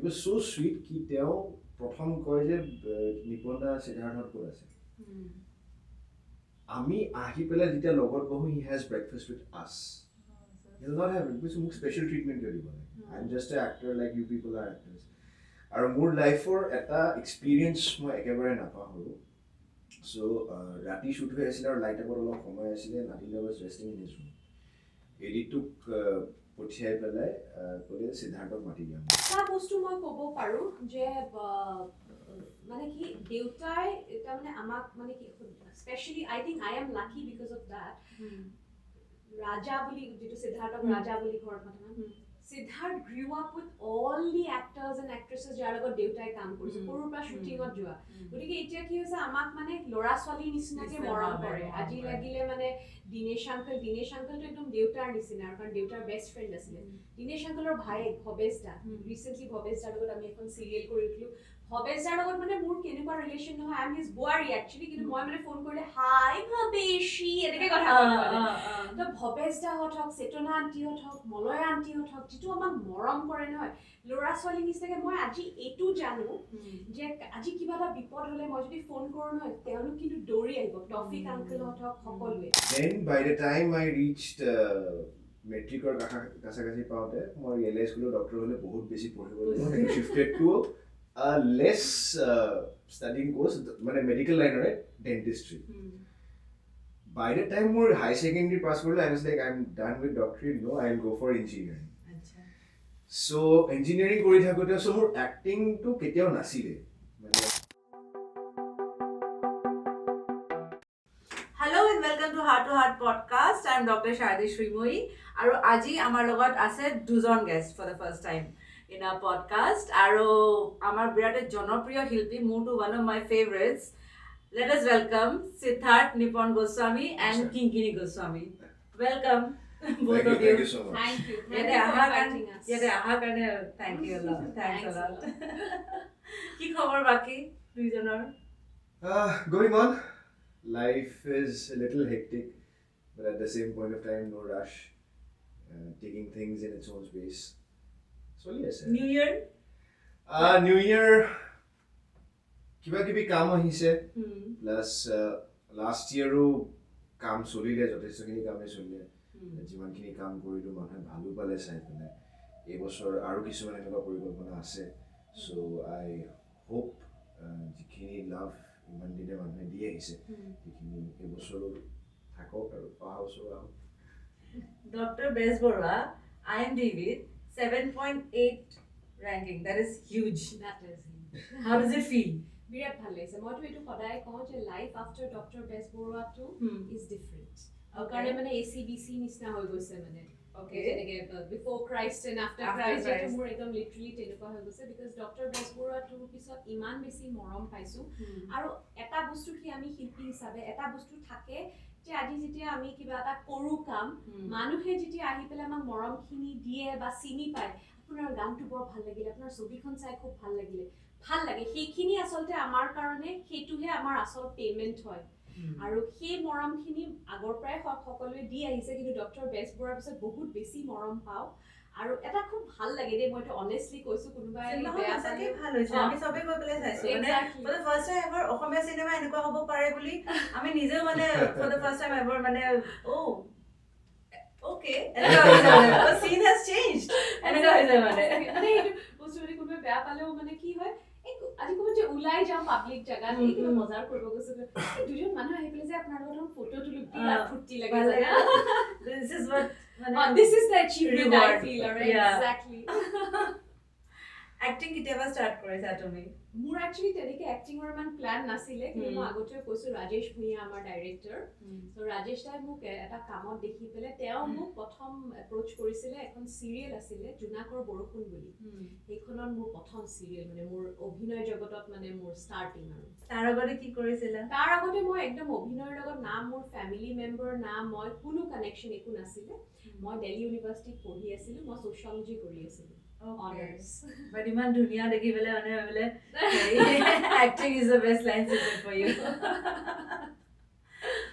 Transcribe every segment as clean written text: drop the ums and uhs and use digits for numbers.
It was so sweet ki teo prothom koy je Niponda Siddharth kor ase. Ami ahi pela jita logot bohu, he has breakfast with us. He will not have it because muk special treatment karibo. I'm just an actor like you people are actors. Aru mur life for eta experience moi ekebare napa holo. So rati shoot hoy asile aru light abor olop somoy asile, Nadila was resting in his room. Edit took পঠিয়াই পেলাই কলে সিদ্ধাৰ্থক মাতি দিয়াম এটা বস্তু মই ক'ব পাৰো যে মানে কি দেউতাই এটা মানে আমাক মানে কি specially I think I am lucky because of that Raja বুলি যেটো সিদ্ধাৰ্থক ৰাজা বুলি ঘৰত মাতে Siddharth grew up with all the actors and actresses যাৰ লগত দেউতাই কাম কৰিছে সৰুৰ পৰা শুটিঙত যোৱা গতিকে এতিয়া কি হৈছে আমাক মানে লৰা ছোৱালী নিচিনাকে মৰম কৰে আজি লাগিলে মানে দিনেশ আঙ্কলটো একদম দেউতাৰ নিচিনা কাৰণ দেউতাৰ বেষ্ট ফ্ৰেণ্ড আছিলে দিনেশ আঙ্কলৰ ভাই ভৱেশ দা ৰিসেন্টলি ভৱেশ দাৰ লগত আমি এখন সিৰিয়েল কৰিছিলো ভৱেশ দাৰ লগত মানে মোৰ কেনেকুৱা ৰিলেশ্যন নহয় আই এম হিজ বুৱাৰী একচুয়ালি কিন্তু মই মানে ফোন কৰিলে হাই ভৱেশী এনেকে কথা কয় তো ভৱেশ দা হওক চেতনা আন্টি হওক মলয়া আন্টি হওক যিটো আমাক মৰম কৰে নহয় লৰা ছোৱালী নিচিনাকে মই আজি এইটো জানো যে আজি কিবা এটা বিপদ হলে মই যদি ফোন কৰো নহয় তেওঁলোক কিন্তু দৌৰি আহিব টফিক আঙ্কল হওক সকলোৱে then by the time I reached মেট্ৰিকৰ কাছাকাছি পাওঁতে মই ৰিয়েলাইজ কৰিলো ডক্টৰ হলে বহুত বেছি পঢ়িব লাগিব shifted to a less studying course মানে medical line right dentistry by the time more high secondary pass korlo I was like I'm done with doctorate no I'll go for engineering so engineering kori thakote so more acting to keteo nasile Hello and welcome to Heart to Heart podcast. I'm Dr. Shadi Shrimoyi. Aru aji amar logot ase dujon guest for the first time in our podcast. Aru amar birate jonopriyo hilpi mutu one of my favorites. Let us welcome Siddharth Goswami and Kingkini Goswami. Welcome both of you. Thank you so much. Thank you for inviting us. Thank you a lot. Thanks a lot. Ki khabar baki duijonor? Going on. Life is a little hectic, but at the same point of time, no rush. Taking things in its own space. So yes. New Year? New Year. Kiba kibi kaam ahise. Plus last year kaam solile jotesto kini kaam solile. Jiman kini kaam korilu manhe bhalu pale sai pele. Ei bochor aru kisuman eneka porikolpona ase. So I hope jikhini love ইমান দিনে মানুহে দিয়ে আহিছে এইখিনি এবছৰো থাকক আৰু অহা বছৰ আহক Dr. Bes Borwa, IMDb 7.8 ranking. That is huge. That is huge. How does it feel? বিৰাট ভাল লাগিছে মইতো এইটো সদায় কওঁ যে লাইফ আফটাৰ ডক্টৰ বেজ বৰুৱাটো ইজ ডিফাৰেণ্ট কাৰণে মানে ACBC নিচিনা হৈ গৈছে মানে Okay, before Christ and after Christ, it's more ekdom literally tenukwa hoy goise because Dr. Bes Borwa to pisot iman beshi morom paisu aru eta bostu ki ami hilpi hisabe eta bostu thake je aji jitia ami kiba eta koru kam manuhe jitia ahi pele amak morom khini die ba sini pai apunar gan tu bor bhal lagile apunar sobi khon sai khub bhal lagile bhal lage hekhini asolte amar karone hetuhe amar asol payment hoy আৰু সেই মৰমখিনি আগৰ পৰাই সকলোৱে দি আহিছে কিন্তু doctor বেজ বৰুৱাৰ পিছত বহুত বেছি মৰম পাও আৰু এটা খুব ভাল লাগে দে মইতো অনেষ্টলি কৈছো কোনোবাই বেয়া চাগে ভাল হৈছে আমি সবে গৈ পেলাই চাইছো মানে for the first time ever Asomiya cinema এনেকুৱা হ'ব পাৰে বুলি আমি নিজে মানে for the first time ever মানে okay the scene has changed এনেকুৱা হৈছে মানে এইটো বস্তু যদি কোনোবাই বেয়া পালেও মানে কি হয় আজি কোন যে উলাই যাও পাবলিক জায়গাত এই কিবা মজাৰ কৰিব গৈছে দুজন মানুহ আহি পেলে যে আপোনাৰ লগত ফটো তুলি দিলা ফুটি লাগে this is what this is the achievement I feel right exactly acting kitaba start কৰিছা তুমি মোৰ actually তেনেকে acting ৰ মান প্ল্যান নাছিলে কিন্তু মই আগতে কৈছো ৰাজেশ ভূঞা আমাৰ ডাইৰেক্টৰ সো ৰাজেশ দাই মোক এটা কামত দেখি পেলে তেওঁ মোক প্ৰথম এপ্ৰোচ কৰিছিলে এখন সিৰিয়েল আছিল জুনাকৰ বৰষুণ বুলি এইখনৰ মোৰ প্ৰথম সিৰিয়েল মানে মোৰ অভিনয় জগতত মানে মোৰ ষ্টাৰ্টিং আৰু তাৰ আগতে কি কৰিছিলা তাৰ আগতে মই একদম অভিনয়ৰ লগত না মোৰ ফ্যামিলি মেম্বাৰ না মই কোনো কানেকশন একো নাছিলে মই দিল্লী ইউনিভাৰ্চিটিত পঢ়ি আছিলো মই সোশিয়োলজি কৰি আছিলো honors but iman duniya dekhi bele ane bele acting is the best line suited for you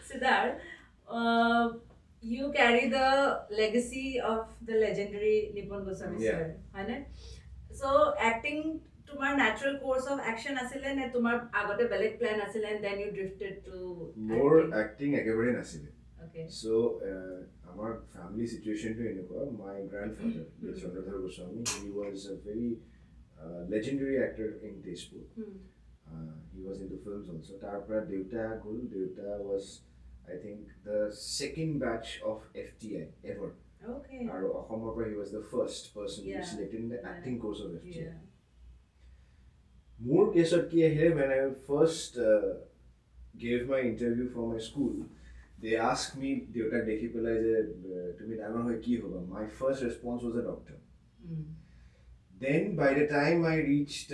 Siddharth you carry the legacy of the legendary Nipon Goswami sir right so acting acting তোমাৰ natural course of action আছিলে নে তোমাৰ আগতে বেলেগ plan আছিলে and then you drifted to মোৰ acting? acting একেবাৰে নাছিলে Okay. so our family situation to enekwa my grandfather Siddharth Goswami, he was a very legendary actor in Tezpur. He was into films also. Tarpra Deuta Gul, Deuta was, I think, the second batch of FTI ever. Okay. He was the first person to be selected in the acting course of FTI. Yeah. More case of here, when I first gave my interview for my school, they asked me, Deuta Dekhi Pela to me, my first response was a doctor. Then by the time I reached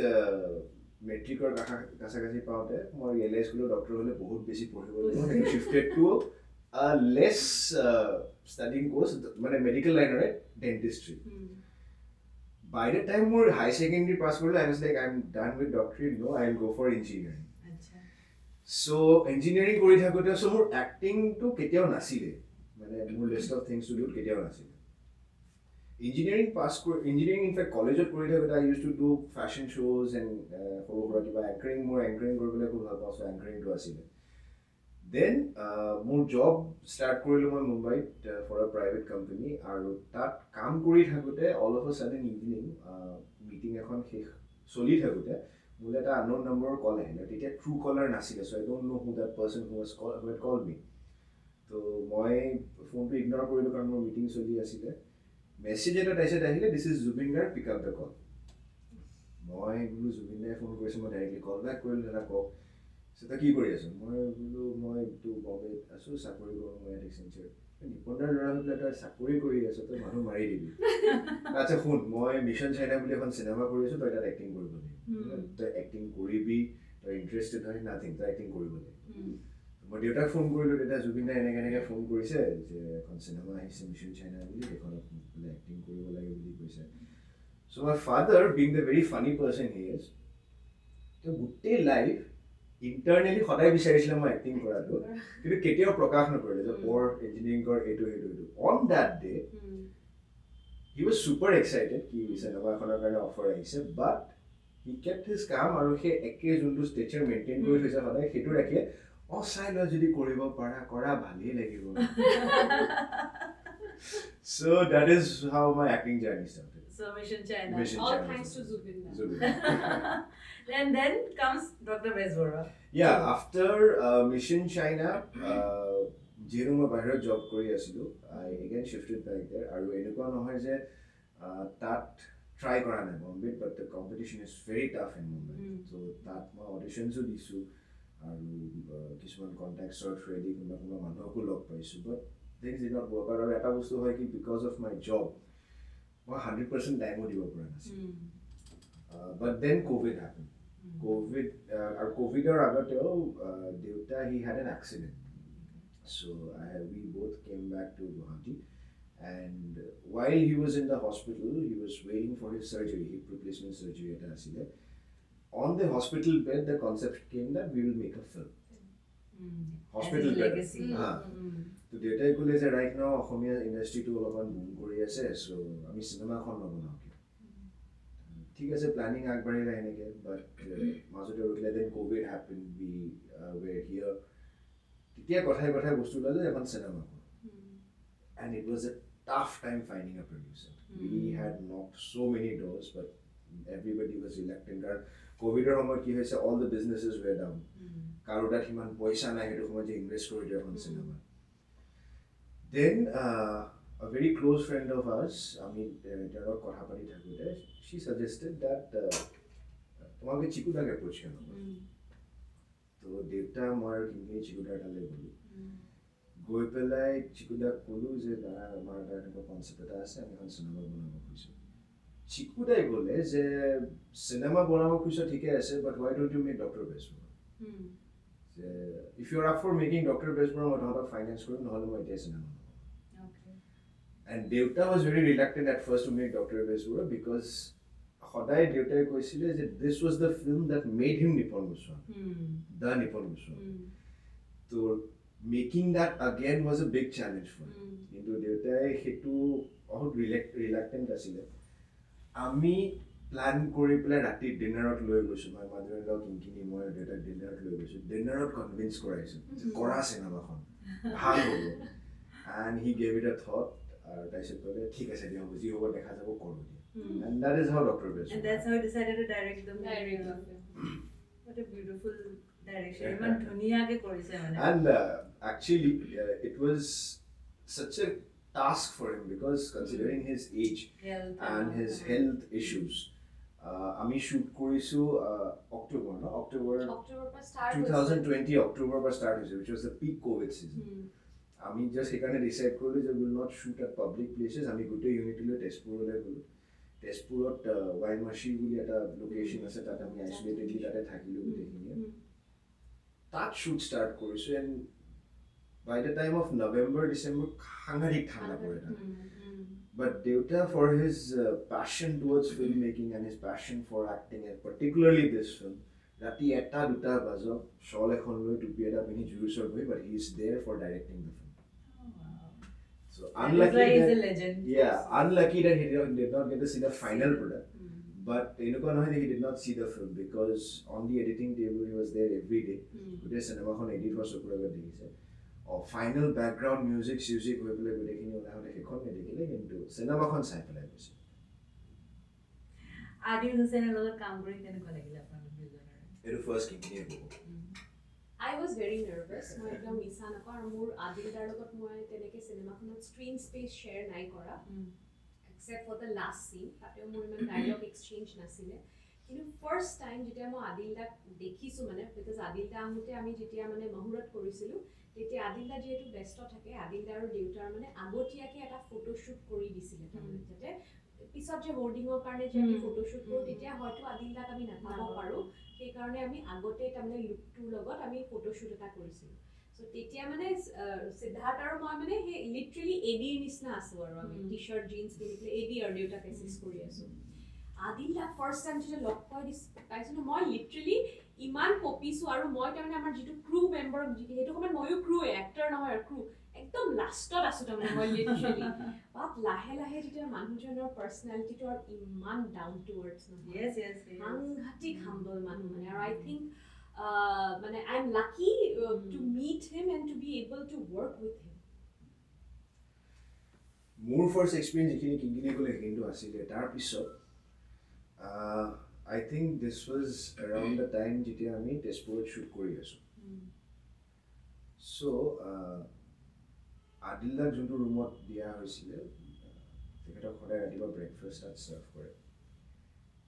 metric or kasakasi paute, I realized that doctor hole bahut beshi poribo. I shifted to a less studying course, medical line, right? Dentistry. By the time I high secondary pass I was like, I'm done with doctorate. No, I'll go for engineering. So engineering kori thakote, so more acting to keteo nasile. More list of things to do keteo nasile. Engineering in fact college of I used to do fashion shows and anchoring so anchoring to asile. Then more job start korilu moi Mumbai for a private company aru tat kaam kori thakote all of a sudden evening meeting ekhon soli thakote mule eta unknown number call ahila tete true caller nasile so I don't know who that person who had called me so moi phone to ignore korilu karon মোৰ meeting soli asile message eta taise ahile this is Zubin Gar, pick up the call moi bulu Zubin Gar phone korise moi directly call back korilu eta ko so ta ki kori aso moi bulu moi to Bombay aso sakori koru moi Accenture নিপন্ডাৰ লৰা হলে এটা চাকৰি কৰি আছে তো মানুহ মাৰি দিবি আচ্ছা শুন মই মিশন চাইনা বুলি এখন সিনেমা কৰি আছো তই তাত এক্টিং কৰিব লাগিব তই এক্টিং কৰিবি তই ইন্টাৰেষ্টেড হয় নাথিং তই এক্টিং কৰিব লাগিব মই দেউতাক ফোন কৰিলো দেউতা জুবিন এনেকে ফোন কৰিছে যে এখন সিনেমা আহিছে মিশন চাইনা বুলি এখনত বোলে এক্টিং কৰিব লাগে বুলি কৈছে so my father being the very funny person he is তো গোটেই লাইফ internally সদায় বিচাৰিছিল মই এক্টিং কৰাটো কিন্তু কেতিয়াও প্ৰকাশ নকৰিলে যে পৰ ইঞ্জিনিয়াৰিং কৰ এটো on that day he was super excited কি সিনেমা এখনৰ কাৰণে অফাৰ আহিছে but he kept his calm আৰু he একে যোনটো ষ্টেচাৰ মেইনটেইন কৰি থৈছে সদায় সেইটো ৰাখি চাই লয় যদি কৰিব পাৰা কৰা ভালেই লাগিব so that is how my acting journey started. So Mission China. All thanks to Zubin. And then comes Dr. Besbora. Yeah, after Mission China, jero moi bahira job kori asilu, I again shifted back there. Aru enekwa nohoy je tat try kora nai Bombay, but the competition is very tough in Mumbai. So tat moi auditions o disu, aru kisuman contacts or ready kunba manhoko log paisu, but things did not work out. Aru eta bostu hoy ki because of my job, moi 100% time o dibo pora nasil. But then COVID happened. COVID or agateo Deuta he had an accident. So we both came back to Guwahati and while he was in the hospital he was waiting for his surgery, hip replacement surgery at asile. On the hospital bed the concept came that we will make a film. Hospital bed. Legacy. So Deuta kole je right now Assamia industry to olopan boom kori ase so ami cinema khon nabonao ঠিক আছে planning আগবাঢ়িলে এনেকে but মাজতে ৰখিলে then covid happen we were here তেতিয়া কথাই বস্তু ললে এখন cinema and it was a tough time finding a producer. We had knocked so many doors but everybody was reluctant কাৰণ কোভিডৰ সময়ত কি হৈছে all the businesses were down কাৰো তাত ইমান পইচা নাই সেইটো সময়ত যে ইনভেষ্ট কৰি দিয়ে এখন cinema then a very close friend of ours, Jarok Kohapati Thakude, she suggested that তোমাকে চিকুদাকে approach কেন তো দেউতা মই কিংকিনি চিকুদাৰ তালে গলো গৈ পেলাই চিকুদাক কলো যে দাদা আমাৰ এটা কনসেপ্ট এটা আছে আমি এখন সিনেমা বনাব খুজিছো চিকুদাই গলে যে সিনেমা বনাব খুজিছো ঠিকে আছে বাট why don't you make Dr. Besbora if you're up for making Dr. Besbora মই তহঁতক ফাইনেন্স কৰিম নহলে মই এতিয়া cinema and Deuta was very reluctant at first to make Dr. Besbora because Hodai Deuta koisile that this was the film that made him Nippon Goswami. The Nippon Goswami. So making that again was a big challenge for him. Into Deuta hetu bahut reluctant asile. Ami plan কৰি পেলাই ৰাতি ডিনাৰত লৈ গৈছোঁ মই মাধুৰীলাও কিংকিনি মই দেউতাক ডিনাৰত লৈ গৈছোঁ ডিনাৰত কনভিন্স কৰাইছোঁ যে কৰা চিনেমাখন ভাল হ'ব এণ্ড হি গেভ ইট আ থট আৰু তাৰপিছত ক'লে ঠিক আছে দিয়া হ'ব যি হ'ব দেখা যাব কৰোঁ দিয়া and that is how Dr. Goswami and that's how he decided to direct the movie. What a beautiful direction. Iman dhuniyage korise mane. And actually it was such a task for him because considering his age and his health issues আমি shoot কৰিছো October no October পৰা start 2020 October পৰা start হৈছে which was the peak COVID season আমি just সেইকাৰণে decide কৰিলো যে we will not shoot at public places আমি গোটেই unit লৈ তেজপুৰলৈ গ'লো তেজপুৰত ৱাইনমাচি বুলি এটা লোকেশ্যন আছে তাত আমি আইচোলেটেডলি তাতে থাকিলো গোটেইখিনি তাত shoot start কৰিছো and by the time of November December সাংঘাতিক ঠাণ্ডা পৰে তাত but Deuta for his passion towards filmmaking and his passion for acting and particularly this film rati eta duta bajo shawl ekhon loi tupi eta pini juri sor boi but he is there for directing the film so unlucky that is a legend unlucky that he did not get to see the final product but enuka noy he did not see the film because on the editing table he was there every day gute cinema khon edit hor sokuraga dekhise final background music হৈ পেলাই গোটেইখিনি ওলাওঁতে সেইখন নেদেখিলে কিন্তু চিনেমাখন চাই পেলাই গৈছে আদিল হুছেইনৰ লগত কাম কৰি কেনেকুৱা লাগিলে আপোনালোক দুজনৰ এইটো ফাৰ্ষ্ট কিংকিনি হ'ব I was very nervous মই একদম মিছা নকওঁ আৰু মোৰ আদিল দাৰ লগত মই তেনেকৈ চিনেমাখনত স্ক্ৰীন স্পেচ শ্বেয়াৰ নাই কৰা except for the last scene তাতেও মোৰ ইমান ডায়লগ এক্সচেঞ্জ নাছিলে কিন্তু ফাৰ্ষ্ট টাইম যেতিয়া মই আদিল দাক দেখিছোঁ মানে বিকজ আদিল দা আহোঁতে আমি যেতিয়া মানে মহুৰত কৰিছিলোঁ তেতিয়া আদিল দা যিহেতু ব্যস্ত থাকে আদিল দা আৰু দেউতাৰ মানে আগতীয়াকৈ এটা ফটোশ্বুট কৰি দিছিলে তাৰমানে যাতে পিছত যে হোৰ্ডিঙৰ কাৰণে যে আমি ফটোশ্বুট কৰোঁ তেতিয়া হয়তো আদিল দাক আমি নাপাব পাৰোঁ সেইকাৰণে আমি আগতে তাৰমানে লুকটোৰ লগত আমি ফটোশ্বুট এটা কৰিছিলোঁ চ' তেতিয়া মানে সিদ্ধাৰ্থ আৰু মই মানে সেই লিটাৰেলি এডিৰ নিচিনা আছোঁ আৰু আমি টি চাৰ্ট জিন্স পিন্ধি পেলাই এডি আৰু দেউতাক এচিষ্ট কৰি আছোঁ আদিল দাক ফাৰ্ষ্ট টাইম যেতিয়া লগ পাইছোঁ ন মই লিটাৰেলি ইমান কপিছোঁ আৰু মই তাৰমানে আমাৰ যিটো ক্ৰু মেম্বাৰ সেইটো সময়ত ময়ো ক্ৰু এক্টৰ নহয় আৰু ক্ৰু একদম লাষ্টত আছোঁ তাৰমানে মই লিটাৰেলি বাট লাহে লাহে যেতিয়া মানুহজনৰ পাৰ্চনেলিটিটো আৰু ইমান ডাউন টু আৰ্থ নহয় সাংঘাতিক হাম্বল মানুহ মানে আৰু আই থিংক মানে I am lucky to meet him and to be able to work with him মোৰ ফাৰ্ষ্ট এক্সপিৰিয়েঞ্চ যিখিনি কিংকিনি গ'লে সেইখিনিটো আছিলে তাৰপিছত I think this was around the time যেতিয়া আমি তেজপুৰত shoot কৰি আছোঁ so আদিল দাক যোনটো ৰুমত দিয়া হৈছিলে তেখেতক সদায় ৰাতিপুৱা ব্ৰেকফাষ্ট তাত চাৰ্ভ কৰে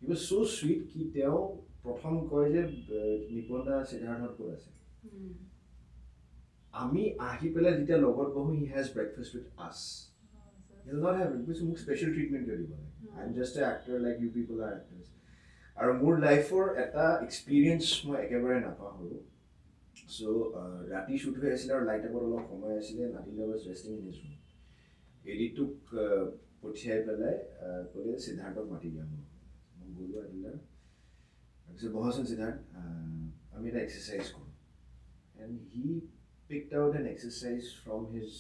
he was so sweet কি তেওঁ প্ৰথম কয় যে নিপন দা সিদ্ধাৰ্থত ক'ত আছে আমি আহি পেলাই যেতিয়া লগত বহোঁ he has breakfast with us he will not have it because মোক স্পেচিয়েল ট্ৰিটমেণ্ট কৰি দিব লাগে I am just an actor like you people are actors আৰু মোৰ লাইফৰ এটা এক্সপিৰিয়েঞ্চ মই একেবাৰে নাপাহৰোঁ চ' ৰাতি শ্বুট হৈ আছিলে আৰু লাইট আগত অলপ সময় আছিলে Adil was resting in his room এডিটোক পঠিয়াই পেলাই ক'লে সিদ্ধাৰ্থক মাতি দিয়া মই গ'লোঁ আদিল তাৰপিছত বহচোন সিদ্ধাৰ্থ আমি এটা এক্সাৰচাইজ কৰোঁ and he picked out an exercise from his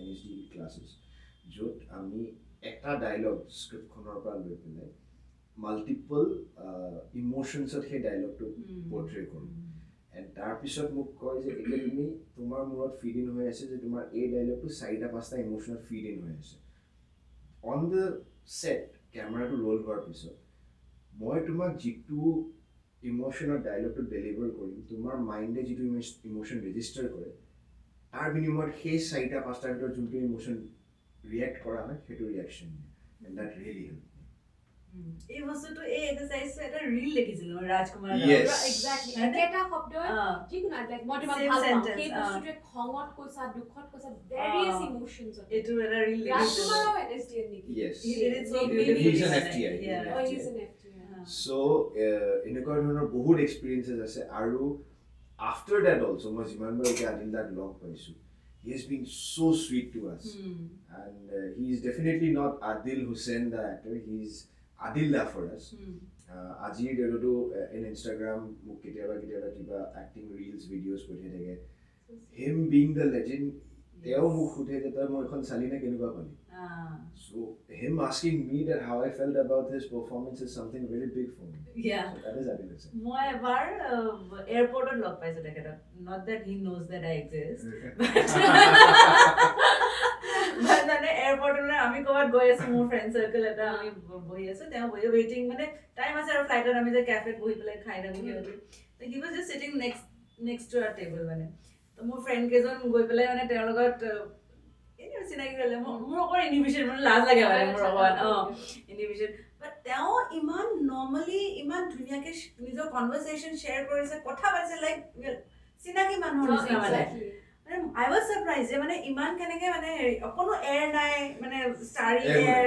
NSD classes য'ত আমি এটা ডায়লগ স্ক্ৰিপ্টখনৰ পৰা লৈ পেলাই মাল্টিপল ইমোশ্যনছত সেই ডায়লগটো পৰ্ট্ৰে কৰোঁ এণ্ড তাৰপিছত মোক কয় যে এতিয়া তুমি তোমাৰ মূৰত ফিড ইন হৈ আছে যে তোমাৰ এই ডায়লগটো 4-5টা ইমোশ্যনত ফিড ইন হৈ আছে অন দ্য ছেট কেমেৰাটো ৰোল হোৱাৰ পিছত মই তোমাক যিটো ইমোশ্যনৰ ডায়লগটো ডেলিভাৰ কৰিম তোমাৰ মাইণ্ডে যিটো ইমোশ্যন ৰেজিষ্টাৰ কৰে তাৰ বিনিময়ত সেই 4-5টাৰ ভিতৰত যোনটো ইমোশ্যন ৰিয়েক্ট কৰা হয় সেইটো reaction and that really help এই বস্তুটো এই এক্সাৰসাইজটো এটা ৰিল লিখিছিল ৰাজকুমাৰ এক্স্যাক্টলি এটা শব্দ যিকোনো লাইক মই তোমাক ভাল পাওঁ সেই বস্তুটোৱে খঙত কৈছা দুখত কৈছা ভেৰিয়াছ ইমোশনছ এইটো এটা ৰিল ৰাজকুমাৰও এনএসডিএন নেকি yes he did it so beautifully he's an FTI he's an FTI so এনেকুৱা ধৰণৰ বহুত এক্সপিৰিয়েঞ্চেছ আছে আৰু after that also মই যিমানবাৰ এতিয়া আদিল দাক লগ পাইছোঁ he has been so sweet to us and he is definitely not Adil Hussain the actor he is Adil da for us আজিৰ ডেটতো in Instagram মোক কেতিয়াবা কিবা acting reels videos পঠিয়াই থাকে him being the legend তেওঁ মোক সুধে যে তই মোৰ এখন চালি নে কেনেকুৱা পালি so him asking me that how I felt about his performance is something very big for me. Yeah. So that is admiration. মই এবাৰ এয়াৰপৰ্টত লগ পাইছো তেখেতক not that he knows that I exist মানে এয়াৰপৰ্টত আমি ক'ৰবাত গৈ আছো মোৰ ফ্ৰেণ্ড চাৰ্কেল এটা আমি বহি আছো তেওঁ বহি ৱেইটিং মানে টাইম আছে আৰু ফ্লাইটত আমি যে কেফেত বহি পেলাই খাই থাকো কিবা তো he was just sitting next to our table মানে তো মোৰ ফ্ৰেণ্ড কেইজন গৈ পেলাই মানে তেওঁৰ লগত চিনাকি হ'লে মোৰ অকণ ইনহিবিশ্যন মানে লাজ লাগে মানে মোৰ অকণ ইনহিবিশ্যন বাট তেওঁ ইমান নৰ্মেলি ইমান ধুনীয়াকৈ নিজৰ কনভাৰ্চেশ্যন শ্বেয়াৰ কৰিছে কথা পাতিছে লাইক চিনাকি মানুহৰ নিচিনা মানে I was surprised যে মানে ইমান কেনেকৈ মানে হেৰি অকণো এয়াৰ নাই মানে ষ্টাৰী এয়াৰ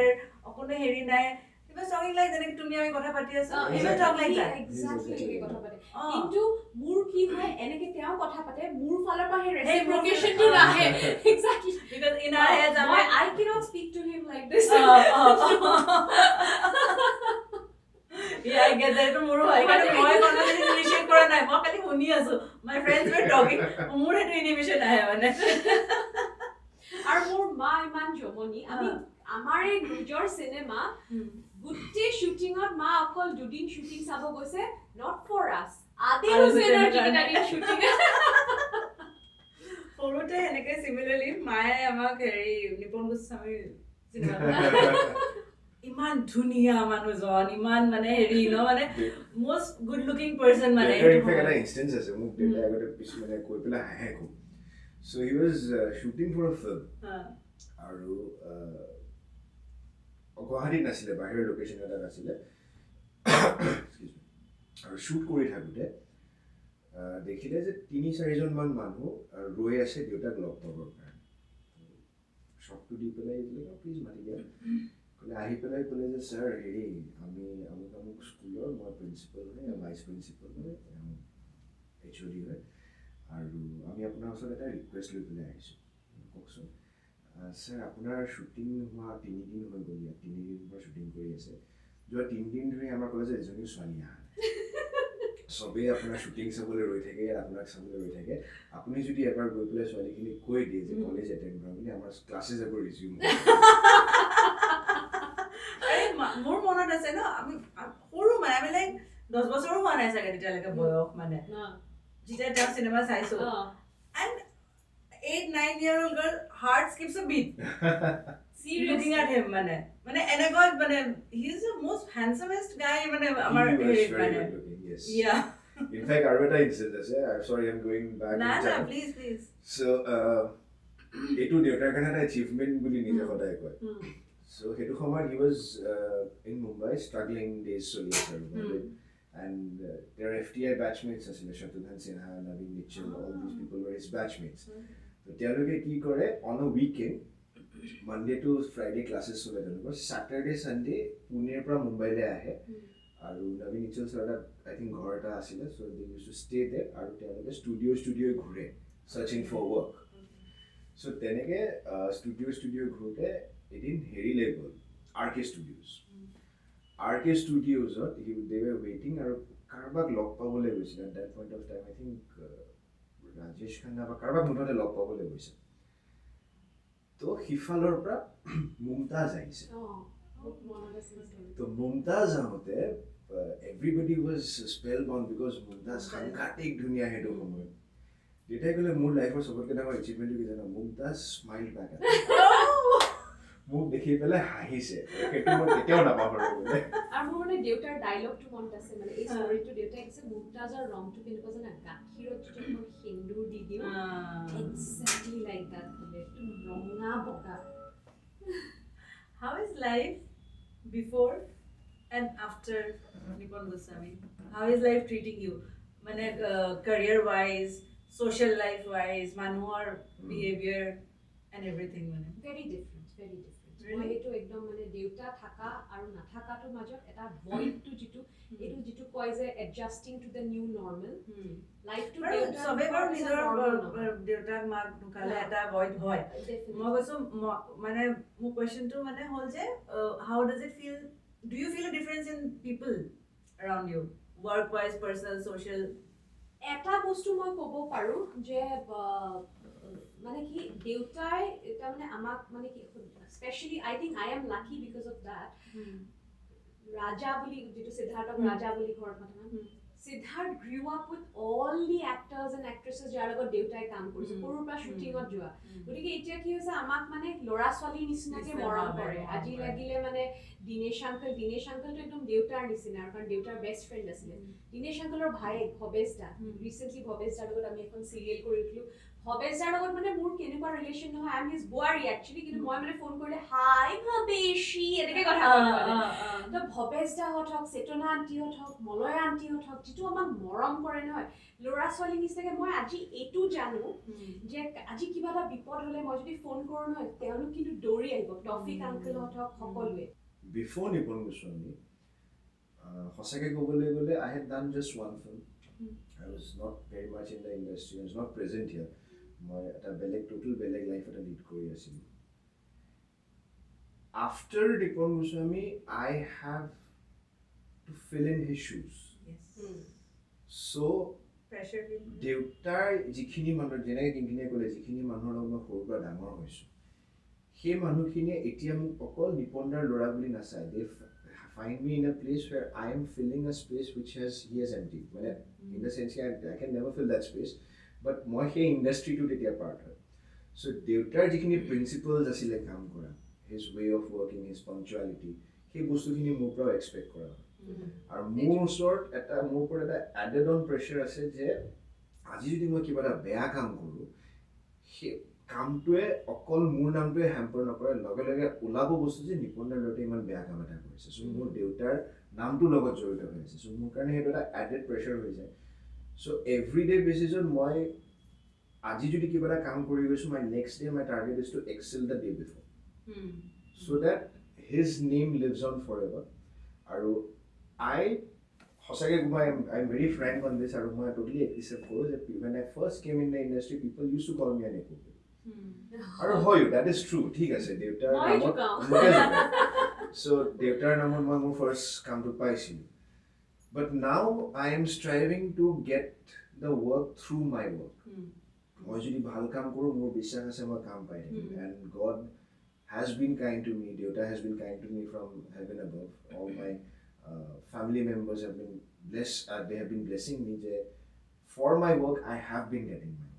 অকণো হেৰি নাই He was talking like যেনেকৈ তুমি আমি কথা পাতি আছো he was talk like that exactly কথা পাতে কিন্তু মোৰ কি হয় এনেকৈ তেওঁ কথা পাতে মোৰ ফালৰ পৰা সেই reciprocationটো নাহে exactly because in our heads I cannot speak to him like this yeah I get that মোৰো হয় কাৰণ মই কনভাৰচেশ্যন ইনিশিয়েট কৰা নাই মই খালি শুনি আছো my friends were talking মোৰ সেইটো ইনিবিশ্যন আহে মানে আৰু মোৰ মা ইমান জমনি আমি আমাৰ এই নিজৰ চিনেমা গোটেই শ্বুটিঙত মা অকল দুদিন শ্বুটিং চাব গৈছে not for us আদি হুছেইনৰ কেইটা দিন শ্বুটিং সৰুতে এনেকে সিমিলাৰলি মায়ে আমাক হেৰি নিপন গোস্বামী চিনেমা ইমান ধুনীয়া মানুহজন ইমান মানে হেৰি ন মানে most good looking person মানে এটা ইনষ্টেন্স আছে মোক দেউতাই আগতে পিছু মানে কৈ পেলাই হাঁহে খুব so he was shooting for a film আৰু গুৱাহাটীত নাছিলে বাহিৰৰ লোকেশ্যন এটা নাছিলে আৰু শ্বুট কৰি থাকোঁতে দেখিলে যে 3-4জনমান মানুহ ৰৈ আছে দেউতাক লগ পাবৰ কাৰণে শ্বটটো দি পেলাই প্লিজ মাতি দিয়া ক'লে আহি পেলাই ক'লে যে ছাৰ হেৰি আমি আমুক স্কুলৰ মই প্ৰিন্সিপাল হয় ভাইচ প্ৰিন্সিপাল হয় HOD হয় আৰু আমি আপোনাৰ ওচৰত এটা ৰিকুৱেষ্ট লৈ পেলাই আহিছোঁ কওকচোন ছাৰ আপোনাৰ শ্বুটিং হোৱা 3 দিন হৈ গ'ল ইয়াত 3 দিনৰ পৰা শ্বুটিং কৰি আছে যোৱা 3 দিন ধৰি আমাৰ কলেজত এজনীও ছোৱালী অহা নাই চবেই আপোনাৰ শ্বুটিং চাবলৈ ৰৈ থাকে আপোনাক চাবলৈ ৰৈ থাকে আপুনি যদি এবাৰ গৈ পেলাই ছোৱালীখিনিক কৈ দিয়ে যে কলেজ এটেণ্ড কৰা বুলি আমাৰ ক্লাছেছ এবাৰ ৰিজিউম মোৰ মনত আছে ন আমি সৰু মানে আমি লাইক 10 বছৰো হোৱা নাই চাগে তেতিয়ালৈকে বয়স মানে যেতিয়া তেওঁ চিনেমা চাইছো and 8-9-year-old girl heart skips a beat looking at him মানে এনেকৈ মানে he is the most handsomest guy মানে আমাৰ মানে yeah in fact আৰু এটা incident আছে I'm sorry I'm going back nah please so এইটো দেউতাৰ কাৰণে এটা achievement বুলি নিজে সদায় কয় so সেইটো সময়ত he was in Mumbai struggling days চলি আছে and their FTI batchmates asile Shatrughn Sinha Naveen Mitchell all these people were his batchmates so তেওঁলোকে কি কৰে on a weekend Monday to Friday classes চলে তেওঁলোকৰ Saturday Sunday পুনেৰ পৰা মুম্বাইলৈ আহে আৰু Naveen Mitchell sir I think ঘৰ এটা আছিলে so they used to stay there আৰু তেওঁলোকে studio ঘূৰে searching for work so তেনেকে studio ঘূৰোতে এদিন হেৰিলৈ গ'ল RK Studios they were waiting আৰু কাৰোবাক লগ পাবলৈ গৈছিল at that point of time I think Rajesh Khanna বা কাৰোবাক মুঠতে লগ পাবলৈ গৈছিল তো সিফালৰ পৰা মুমতাজ আহিছে তো মুমতাজ আহোঁতে everybody was spellbound because Mumtaz সাংঘাতিক ধুনীয়া সেইটো সময়ত দেউতাই ক'লে মোৰ লাইফৰ চবতকৈ ডাঙৰ এচিভমেণ্টটো কি জানো মুমতাজ স্মাইল বেক মোক দেখি পেলাই হাঁহিছে সেইটো মই কেতিয়াও নাপাহৰোঁ বোলে আৰু মোৰ মানে দেউতাৰ ডায়লগটো মনত আছে মানে এই ষ্টৰীটো দেউতাই কৈছে মুমতাজৰ ৰংটো কেনেকুৱা জানা গাখীৰত যদি মই সেন্দুৰ দি দিওঁ এক্সেক্টলি লাইক দ্যাট বোলে ৰঙা বগা how is life before and after Nipon Goswami how is life treating you মানে career wise social life wise মানুহৰ behavior and everything মানে very different মই এইটো একদম মানে দেউতা থাকা আৰু নাথাকাটোৰ মাজত এটা ভয়টো যিটো কয় যে এডজাষ্টিং টু দ্য নিউ নৰ্মেল লাইফটো সবে বাৰু নিজৰ দেউতাক মাক ঢুকালে এটা ভয় হয় মই কৈছো মানে মোৰ কোৱেশ্চনটো মানে হ'ল যে how does it feel do you feel a difference in people around you work wise personal social এটা বস্তু মই ক'ব পাৰো যে মানে কি দেউতাই এটা মানে আমাক মানে কি specially I think I am lucky because of that Raja বুলি যেটো সিদ্ধাৰ্থক ৰাজা বুলি ঘৰত মাতে Siddharth grew up with all the actors and actresses যাৰ লগত দেউতাই কাম কৰিছে সৰুৰ পৰা শ্বুটিঙত যোৱা গতিকে এতিয়া কি হৈছে আমাক মানে ল'ৰা ছোৱালীৰ নিচিনাকে মৰম কৰে আজি লাগিলে মানে দিনেশ আংকলটো একদম দেউতাৰ নিচিনা কাৰণ দেউতাৰ বেষ্ট ফ্ৰেণ্ড আছিলে দিনেশ আংকলৰ ভায়েক ভৱেশ দা ৰিচেণ্টলি ভৱেশ দাৰ লগত আমি এখন চিৰিয়েল কৰি উঠিলো ভৱেশ দাৰ লগত মানে মোৰ কেনেকুৱা ৰিলেশ্যন নহয় আই এম হিজ বোৱাৰী একচুৱেলি কিন্তু মই মানে ফোন কৰিলে হাই ভৱেশী এনেকে কথা কওঁ তো ভৱেশ দাহঁত হওক চেতনা আণ্টিহঁত হওক মলয়া আণ্টিহঁত হওক যিটো আমাক মৰম কৰে নহয় ল'ৰা ছোৱালী নিচিনাকে মই আজি এইটো জানো যে আজি কিবা এটা বিপদ হ'লে মই যদি ফোন কৰোঁ নহয় তেওঁলোক কিন্তু দৌৰি আহিব টফিক আংকলহঁত হওক সকলোৱে Before Nipon Goswami, সঁচাকে ক'বলৈ গ'লে I had done just one film. I was not very much in the industry. I was not present here. মই এটা total বেলেগ লাইফ এটা লিড কৰি আছিলোঁ. After Nipon Goswami, I have to fill in his shoes. Yes. So, দেউতাৰ যিখিনি মানুহ যেনেকৈ কিংকিনিয়ে ক'লে যিখিনি মানুহৰ লগত মই সৰুৰ পৰা ডাঙৰ হৈছোঁ সেই মানুহখিনিয়ে এতিয়া মোক অকল নিপনদাৰ ল'ৰা বুলি নাচায় they find me in a place where I am filling a space which he has emptied মানে in the sense I can never fill that space but মই সেই ইণ্ডাষ্ট্ৰিটোত এতিয়া পাৰ্ট হয় so দেউতাৰ যিখিনি প্ৰিন্সিপলছ আছিলে কাম কৰা his way of working his punctuality সেই বস্তুখিনি মোৰ পৰা এক্সপেক্ট কৰা হয় আৰু মোৰ ওচৰত মোৰ ওপৰত এটা এডেড অন প্ৰেছাৰ আছে যে আজি যদি মই কিবা এটা বেয়া কাম কৰোঁ সেই কামটোৱে অকল মোৰ নামটোৱে হেম্পাৰ নকৰে লগে লগে ওলাব বস্তু যে নিপনদাৰ ল'ৰাটোৱে ইমান বেয়া কাম এটা কৰিছে চ' মোৰ দেউতাৰ নামটোৰ লগত জড়িত হৈ আছে চ' মোৰ কাৰণে সেইটো এটা এডেড প্ৰেছাৰ হৈ যায় চ' এভৰিডে বেচিছত মই আজি যদি কিবা এটা কাম কৰি গৈছোঁ my next day my target is to excel the day before so' that his name lives on forever আৰু সঁচাকৈ I am very frank on this আৰু মই ট'টেলি একচেপ্ট কৰোঁ যে when I first came in the industry people used to call me an hypocrite আৰু হয় that is true ঠিক আছে দেউতাৰ নামত so দেউতাৰ নামত মই মোৰ ফাৰ্ষ্ট কামটো পাইছিলোঁ but now I am striving to get the work through my work মই যদি ভাল কাম কৰোঁ মোৰ বিশ্বাস আছে মই কাম পাই থাকিম and God has been kind to me দেউতা has been kind to me from heaven above all my family members have been blessed they have been blessing me যে for my work I have been getting my work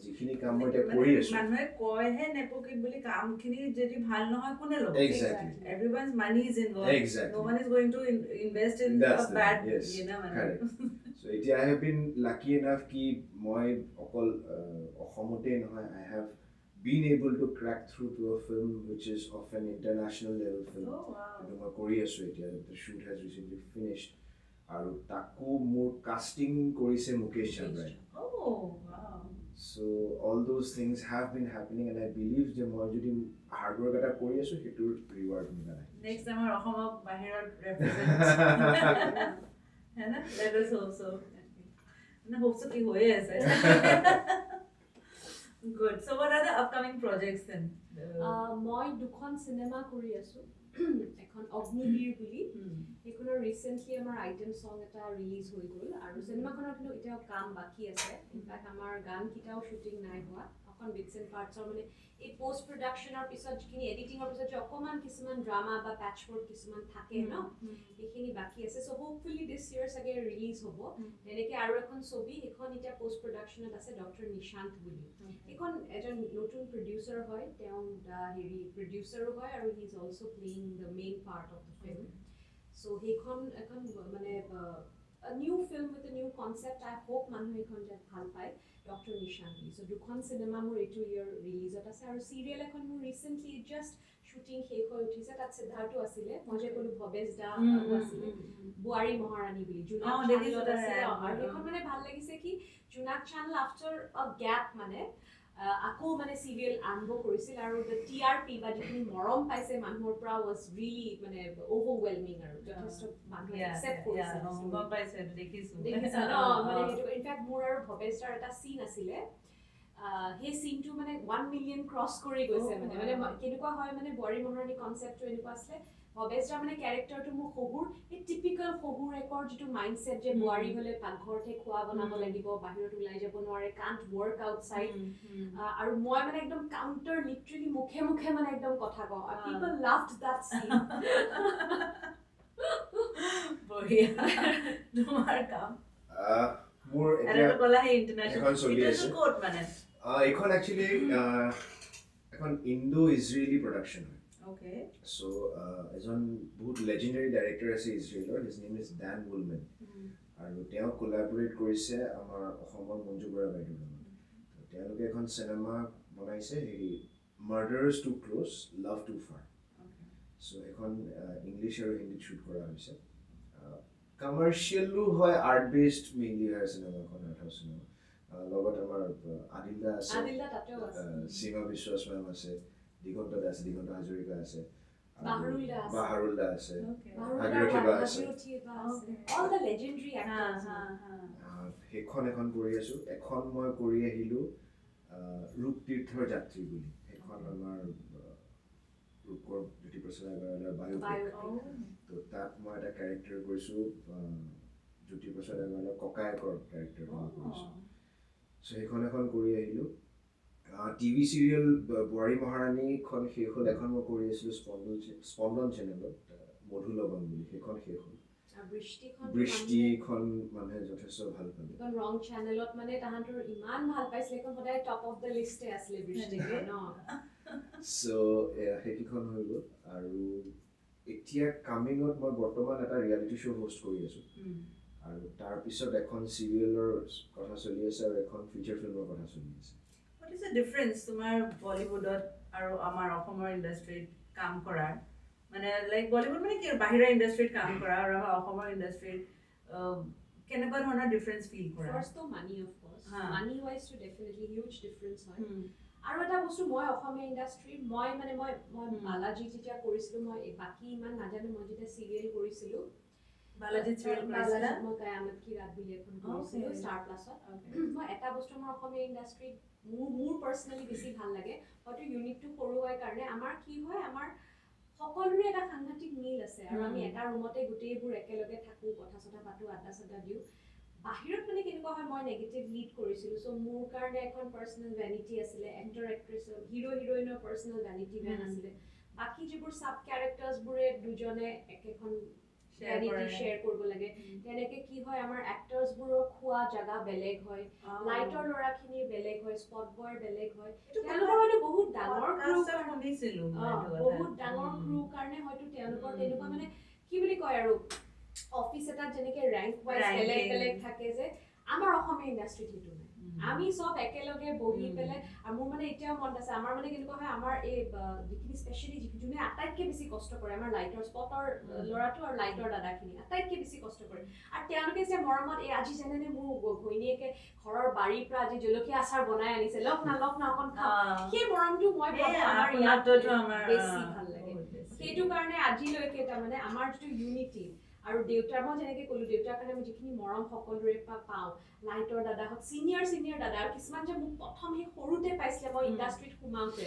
যিখিনি কাম মই এতিয়া কৰি আছো মানুহে কয়হে নেপকিট বুলি কামখিনি যদি ভাল নহয় কোনে ল'ব exactly everyone's money is involved exactly no one is going to invest in that's a bad yes, you know so এতিয়া I have been lucky enough ki মই অকল অসমতে নহয় I have been able to crack through to a film which is of an international level film কিন্তু মই কৰি আছো এতিয়া the shoot has recently finished আৰু তাকো মোৰ কাষ্টিং কৰিছে Mukesh চন্দ্ৰাই so all those things have been happening and I believe যে মই যদি hard work এটা কৰি আছো হেতুৰ ৰিৱাৰ্ড মিলা নাই next time our অসমক বাহিৰত represent হেনা let us hope so na hope so কি হৈ আছে good so what are the upcoming projects then মই দুখন সিনেমা কৰি আছো এখন অগ্নিবীৰ বুলি এইখনৰ ৰিসেন্টলি আমাৰ আইটেম সং এটা ৰিলিজ হৈ গ'ল আৰু সিনেমাখনৰ কিন্তু এতিয়া কাম বাকি আছে ইনফ্যাক্ট আমাৰ গান কিটাও শুটিং নাই হোৱা অকন বিটস এন্ড পাৰ্টছৰ মানে এই পোষ্ট প্ৰডাকশনৰ পিছত যিখিনি এডিটিংৰ পিছত যে অকমান কিছুমান ড্ৰামা বা প্যাচৱৰ্ক কিছুমান থাকে ন এইখিনি বাকি আছে সো হোপফুলি দিস ইয়াৰ সাগে ৰিলিজ হ'ব তেনেকে আৰু এখন ছবি এখন এতিয়া পোষ্ট প্ৰডাকশনত আছে ডক্টৰ নিশান্ত বুলি এখন এজন নতুন প্ৰডিউচাৰ হয় তেওঁ হেৰি প্ৰডিউচাৰো হয় আৰু he is also playing the main part of the film so হেখন এখন মানে a new film with a new concept I hope মানুহে এখন যে ভাল পায় ডক্টৰ নিশান্ত সো দুখন সিনেমা মোৰ এইটো ইয়াৰ ৰিলিজত আছে আৰু সিৰিয়েল এখন মোৰ ৰিসেন্টলি জাস্ট শুটিং শেষ হৈ উঠিছে তাত সিদ্ধাৰ্থও আছিলে মই যে ক'লো ভৱেশ দা আছিলে বুৱাৰী মহাৰাণী বুলি জুনাক চানেলত আছে আৰু এখন মানে ভাল লাগিছে কি জুনাক চানেল আফটাৰ আ গ্যাপ মানে আকৌ মানে সিৰিয়েল আৰম্ভ কৰিছিল আৰু দ্য টিআৰপি বা যিখিনি মৰম পাইছে মানুহৰ পৰা was really মানে overwhelming আৰু যথেষ্ট মানুহে একসেপ্ট কৰিছে গম পাইছে দেখিছো ন মানে সেইটো ইনফ্যাক্ট মোৰ আৰু ভৱেশৰ এটা সিন আছিলে সেই সিনটো মানে 1 মিলিয়ন ক্ৰছ কৰি গৈছে মানে কেনেকুৱা হয় মানে বুৱাৰী মহাৰাণী কনসেপ্টটো এনেকুৱা আছিলে ভৱেশৰ মানে ক্যাৰেক্টাৰটো মোৰ শহুৰ এই টিপিক্যাল শহুৰেকৰ তেওঁলোকৰ যিটো মাইণ্ডছেট যে বোৱাৰী হ'লে পাকঘৰতে খোৱা বনাব লাগিব বাহিৰত ওলাই যাব নোৱাৰে কান্ট ৱৰ্ক আউটসাইড আৰু মই মানে একদম কাউন্টাৰ লিটাৰেলি মুখে মুখে মানে একদম কথা কওঁ পিপল লাভড দ্যাট সিন বঢ়িয়া তোমাৰ কাম মোৰ এটা কলা হে ইন্টাৰনেশ্যনেল এটা কোড মানে এখন একচুয়ালি এখন ইন্দো ইজৰাইলি প্ৰডাকচন হয় Okay. So, এজন বহুত legendary director আছে ইজৰাইলৰ his name is Dan Woolman আৰু তেওঁ কোলাবৰেট কৰিছে আমাৰ অসমৰ মঞ্জু বৰা বাইদেউৰ লগত তেওঁলোকে এখন সিনেমা বনাইছে হেৰি Murderers Too Close Love Too Far so এখন ইংলিছ আৰু হিন্দীত শ্বুট কৰা হৈছে কমাৰ্চিয়েলো হয় আৰ্ট বেসড মেইনলি হয় সিনেমাখন আৰ্ট সিনেমা লগত আমাৰ আদিলদা আছে সীমা বিশ্বাস মেম আছে দিগন্ত হাজৰিকা আছে বাহাৰুলদা আছে ভাগীৰথী বা আছে all the legendary actors সেইখন এখন কৰি আছো এখন মই কৰি আহিলো ৰূপ তীৰ্থৰ যাত্ৰী বুলি সেইখন আমাৰ ৰূপকৰ জ্যোতিপ্ৰসাদ আগৰৱালাৰ বায়োপিক তো তাত মই এটা ক্যাৰেক্টাৰ কৰিছো জ্যোতিপ্ৰসাদ আগৰৱালাৰ ককায়েকৰ ক্যাৰেক্টাৰ কৰিছো সো সেইখন এখন কৰি আহিলো টিভি সিৰিয়াল বুৱাৰী মহাৰাণীখন শেষ হ'ল এখন মই কৰি আছিলো স্পন্দন চেনেলত মধুলবন বুলি সেইখন শেষ হ'ল বৃষ্টিখন মানুহে যথেষ্ট ভাল পালে এখন ৰং চেনেলত মানে তাহাঁতৰ ইমান ভাল পাইছিলে এখন সদায় টপ অফ দ্য লিষ্টে আছিলে বৃষ্টিখন ন সো সেইখন হৈ গ'ল আৰু এতিয়া কামিঙত মই বৰ্তমান এটা ৰিয়েলিটি শ্ব' হোষ্ট কৰি আছো আৰু তাৰ পিছত এখন সিৰিয়েলৰ কথা চলি আছে আৰু এখন ফিচাৰ ফিল্মৰ কথা চলি আছে What is the difference তোমাৰ বলিউডত আৰু আমাৰ অসমৰ ইন্ডাষ্ট্ৰিত কাম কৰাৰ মানে লাইক বলিউড মানে কি বাহিৰা ইন্ডাষ্ট্ৰিত কাম কৰা আৰু আমাৰ অসমৰ ইন্ডাষ্ট্ৰিত কেনেকুৱা ধৰণৰ ডিফাৰেন্স ফিল কৰা ফাৰ্স্ট তো money of course money wise টু ডেফিনেটলি হিউজ ডিফাৰেন্স হয় আৰু এটা বস্তু মই অসমীয়া ইন্ডাষ্ট্ৰি মই বালাজী যেতিয়া কৰিছিলো মই বাকি ইমান নাজানো মই যেতিয়া সিৰিয়েল কৰিছিলো বালাজী সিৰিয়েল কৰিছিলা মই কিয়ামত কি ৰাত বুলি এখন কৰিছিলো ষ্টাৰ প্লাছত মই এটা বস্তু মোৰ অসমীয়া ইন্ডাষ্ট্ৰি মোৰ পাৰ্সোনালি বেছি ভাল লাগে হয়তো ইউনিটটো সৰু হয় কাৰণে আমাৰ কি হয় আমাৰ সকলোৰে এটা সাংঘাতিক মিল আছে আৰু আমি এটা ৰুমতে গোটেইবোৰ একেলগে থাকো কথা চথা পাতো আড্ডা সড্ডা দিও বাহিৰত মানে কেনেকুৱা হয় মই নেগেটিভ লিড কৰিছিলো সো মোৰ কাৰণে এখন পাৰ্সোনাল ভ্যানিটি আছিলে এক্টৰ এক্ট্ৰেছ হিৰো হিৰোইনৰ পাৰ্সোনাল ভ্যানিটি ভ্যান আছিলে বাকি যিবোৰ সাব ক্যাৰেক্টাৰ্স বুৰে দুজনে একেখন ভ্যানিটি শেয়াৰ কৰিব লাগে তেনেকে কি হয় আমাৰ এক্টৰ্স বুৰৰ খোৱা জাগা বেলেগ হয় লাইটৰ লৰাখিনি বেলেগ হয় স্পট বয় বেলেগ হয় তেওঁলোকৰ হয়তো বহুত ডাঙৰ ক্ৰু শুনিছিলো বহুত ডাঙৰ ক্ৰু কাৰণে হয়তো তেওঁলোকৰ তেনেকুৱা মানে কি বুলি কয় আৰু অফিস এটাত যেনেকে ৰ্যাঙ্ক ওয়াইজ বেলেগ বেলেগ থাকে যে আমাৰ অসমীয়া ইন্ডাষ্ট্ৰিত হেতু নাই আমি সব একেলগে বহি পেলে আৰু মোৰ মানে এতিয়াও মন আছে আমাৰ মানে কেনেকুৱা হয় আমাৰ এই যিখিনি স্পেশালি যোনে আটাইতকৈ বেছি কষ্ট কৰে আমাৰ লাইটৰ স্পটৰ লৰাটো আৰু লাইটৰ দাদাখিনি আটাইতকৈ বেছি কষ্ট কৰে আৰু তেওঁলোকে যে মৰমত এই আজি যেনে মোৰ ঘৈণীয়েকে ঘৰৰ বাৰীৰ পৰা আজি জলকীয়া আচাৰ বনাই আনিছে লক না অকণ খাওঁ সেই মৰমটো মই আমাৰ ইয়াতটো আমাৰ বেছি ভাল লাগে সেইটো কাৰণে আজিলৈকে তাৰমানে আমাৰ যিটো ইউনিটি আৰু দেউতাৰ মই যেনেকে ক'লো দেউতাৰ কাৰণে মই যিখিনি মৰম সকলোৰে পাওঁ লাইটৰ দাদাহত সিনিয়ৰ দাদা আৰু কিছুমান যে মোক প্ৰথম সেই সৰুতে পাইছিলে মই ইন্ডাষ্ট্ৰিত সোমাওতে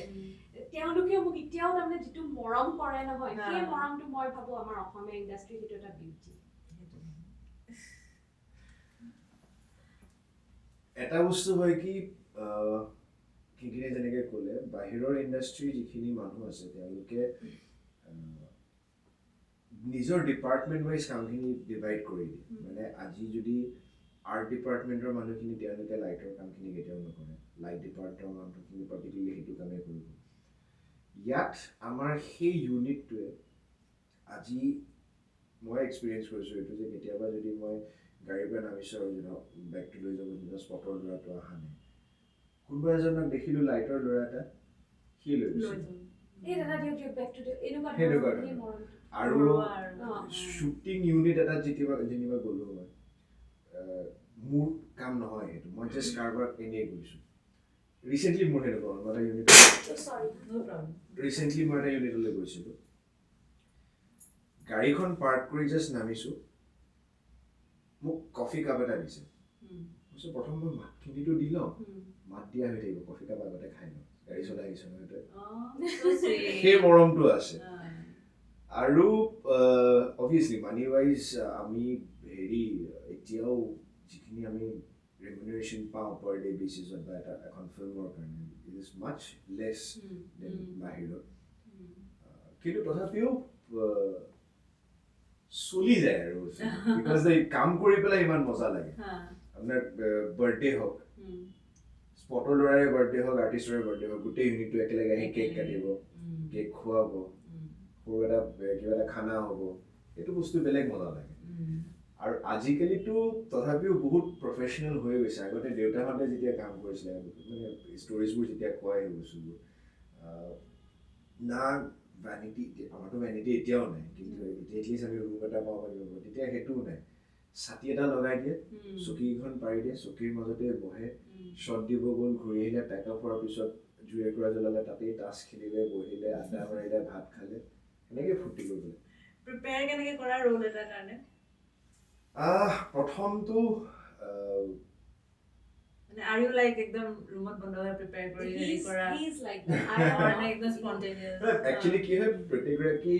তেওঁলোকে মোক এতিয়াও তাৰমানে যিটো মৰম কৰে নহয় সেই মৰমটো মই ভাবো আমাৰ অসমীয়া ইন্ডাষ্ট্ৰিত সেইটো এটা বিউটি এটা বস্তু হয় কি কিংকিনি যেনেকে ক'লে বাহিৰৰ ইন্ডাষ্ট্ৰি যিখিনি মানুহ আছে তেওঁলোকে নিজৰ ডিপাৰ্টমেন্ট ওয়াইজ কামখিনি ডিভাইড কৰি দিয়ে মানে আজি যদি আৰ্ট ডিপাৰ্টমেন্টৰ মানুহখিনি তেওঁলোকে লাইটৰ কামখিনি কেতিয়াও নকৰে লাইট ডিপাৰ্টমেন্টৰ মানুহখিনি পাৰ্টিকুলাৰলি সেইটো কামেই কৰিব ইয়াত আমাৰ সেই ইউনিটটোৱে আজি মই এক্সপিৰিয়েঞ্চ কৰিছো এইটো যে কেতিয়াবা যদি মই গাড়ীৰ পৰা নামিছো আৰু বেগটো লৈ যাব নিজৰ স্পটৰ ল'ৰাটো অহা নাই কোনোবা এজনক দেখিলো লাইটৰ ল'ৰা এটা সি লৈ গৈছে এই দাদা দিয়ক বেগটো এনেকুৱা মৰম আৰু শ্বুটিং ইউনিট এটা যেনিবা গ'লো মই মোৰ কাম নহয় সেইটো মই জাষ্ট কাৰবাৰ এনেই গৈছো ৰিসেন্টলি মোৰ হেনেকুৱা হ'ল এটা ইউনিট ৰিসেন্টলি মই এটা ইউনিটলৈ গৈছিলো গাড়ীখন পাৰ্ক কৰি জাষ্ট নামিছো মোক কফি কাপ এটা দিছে মই প্ৰথম মই মাতখিনিটো দি লওঁ মাত দিয়া হৈ থাকিব কফি কাপ আগতে খাই লওঁ গাড়ী চলাই আহিছো নহয় সেই মৰমটো আছে আৰু অবভিয়াছলি মানি ৱাইজ আমি হেৰি এতিয়াও যিখিনি আমি ৰেমুনাৰেশ্যন পাওঁ পাৰ ডে বেচিছত বা এখন ফিল্মৰ কাৰণে it is much less than বাহিৰত কিন্তু তথাপিও চলি যায় আৰু বিকজ কাম কৰি পেলাই ইমান মজা লাগে আপোনাৰ বাৰ্থডে হওক স্পটৰ ল'ৰাৰে বাৰ্থডে হওক আৰ্টিষ্টৰে বাৰ্থডে হওক গোটেই ইউনিটটো একেলগে আহি কেক কাটিব কেক খুৱাব সৰু এটা কিবা এটা খানা হ'ব এইটো বস্তু বেলেগ মজা লাগে আৰু আজিকালিতো তথাপিও বহুত প্ৰফেচনেল হৈ গৈছে আগতে দেউতাহঁতে যেতিয়া কাম কৰিছিলে মানে ষ্টৰিজবোৰ যেতিয়া কয় সেই বস্তুবোৰ না ভ্যানিটি আমাৰতো ভ্যানিটি এতিয়াও নাই কিন্তু এটলিষ্ট আমি ৰুম এটা পাব লাগিব তেতিয়া সেইটোও নাই ছাতি এটা লগাই দিয়ে চকীখন পাৰি দিয়ে চকীৰ মাজতে বহে শ্বট দিব গ'ল ঘূৰি আহিলে পেক আপ হোৱাৰ পিছত জুই একুৰা জ্বলালে তাতেই তাচ খেলিলে বহিলে আড্ডা মাৰিলে ভাত খালে এনেকৈ ফূৰ্তি কৰিবলৈ প্ৰিপেয়াৰ কেনেকৈ কৰা ৰোল এটাৰ কাৰণে প্ৰথমটো Are you like ekdam room bond hoye prepare kori ready kora? He's like that. I am ekdam spontaneous. Actually ki hoy pratyography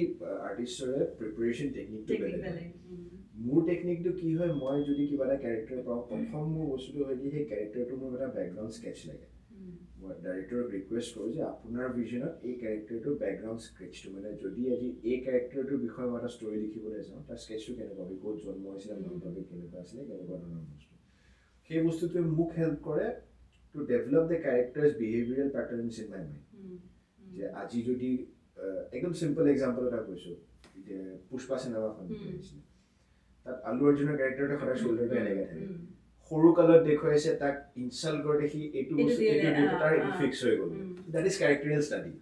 artist ore preparation technique to bele. More technique to ki hoy moi jodi kiba eta character pao prothom mor bostu to hoy ki he character to mor eta background sketch lage. Moi director request koru je apunar vision ot ei character to background sketch to mane jodi aji ei character to bikhoy moi eta story likhibole jao ta sketch to kene hobe ko jonmo hoisile non kene asile kene dhoroner bostu সেই বস্তুটোৱে মোক help কৰে to develop the characters behavioural patterns in my mind যে আজি যদি একদম simple example এটা কৈছোঁ পুষ্পা চিনেমাখন তাত আলু অৰ্জুনৰ ক্যাৰেক্টাৰটো সদায় শ্বল্ডাৰটো এনেকৈ থাকে সৰু কালত দেখুৱাইছে তাক ইনচাল্ট কৰে দেখি এইটো বস্তু তাৰ এইটো ফিক্স হৈ গ'ল দ্যাট ইজ ক্যাৰেক্টাৰিয়েল ষ্টাডি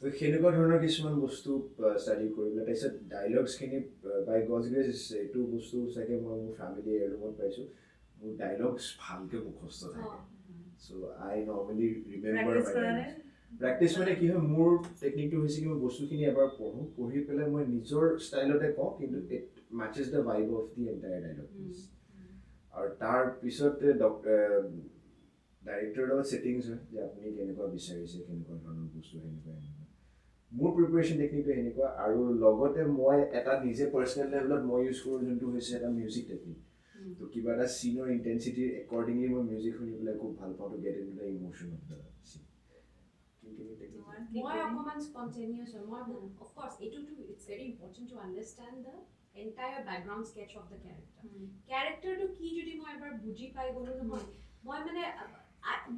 তো সেনেকুৱা ধৰণৰ কিছুমান বস্তু ষ্টাডি কৰিবলৈ তাৰপিছত ডাইলগছখিনি বাই গডছ গ্ৰেছ এইটো বস্তু চাগে মই মোৰ ফেমিলি এৰুমত পাইছোঁ মোৰ ডাইলগছ ভালকৈ মুখস্থ থাকে চ' আই নৰ্মেলি ৰিমেম্বাৰ প্ৰেক্টিছ মানে কি হয় মোৰ টেকনিকটো হৈছে কি মই বস্তুখিনি এবাৰ পঢ়োঁ পঢ়ি পেলাই মই নিজৰ ষ্টাইলতে কওঁ কিন্তু ইট মেচেছ দ্য ভাইব অফ দি এণ্টায়াৰ ডাইলগ আৰু তাৰ পিছতে ডাইৰেক্টৰৰ লগত ছেটিংছ হয় যে আপুনি কেনেকুৱা বিচাৰিছে কেনেকুৱা ধৰণৰ বস্তু সেনেকুৱা মোৰ প্ৰিপাৰেশ্যন টেকনিকটো সেনেকুৱা আৰু লগতে মই এটা নিজে পাৰ্চনেল লেভেলত মই ইউজ কৰোঁ যোনটো হৈছে এটা মিউজিক টেকনিক তো কিবা এটা চিনৰ ইণ্টেনচিটিৰ একৰ্ডিংলি মই মিউজিক শুনি পেলাই খুব ভাল পাওঁ to get into the emotion of the scene মই অকমান স্পন্টেনিয়াছ হয় মই অফ কোৰ্স এইটোতো it's very important to understand the entire background sketch of the কেৰেক্টাৰটো কি যদি মই এবাৰ বুজি পাই গ'লো নহয় মই মানে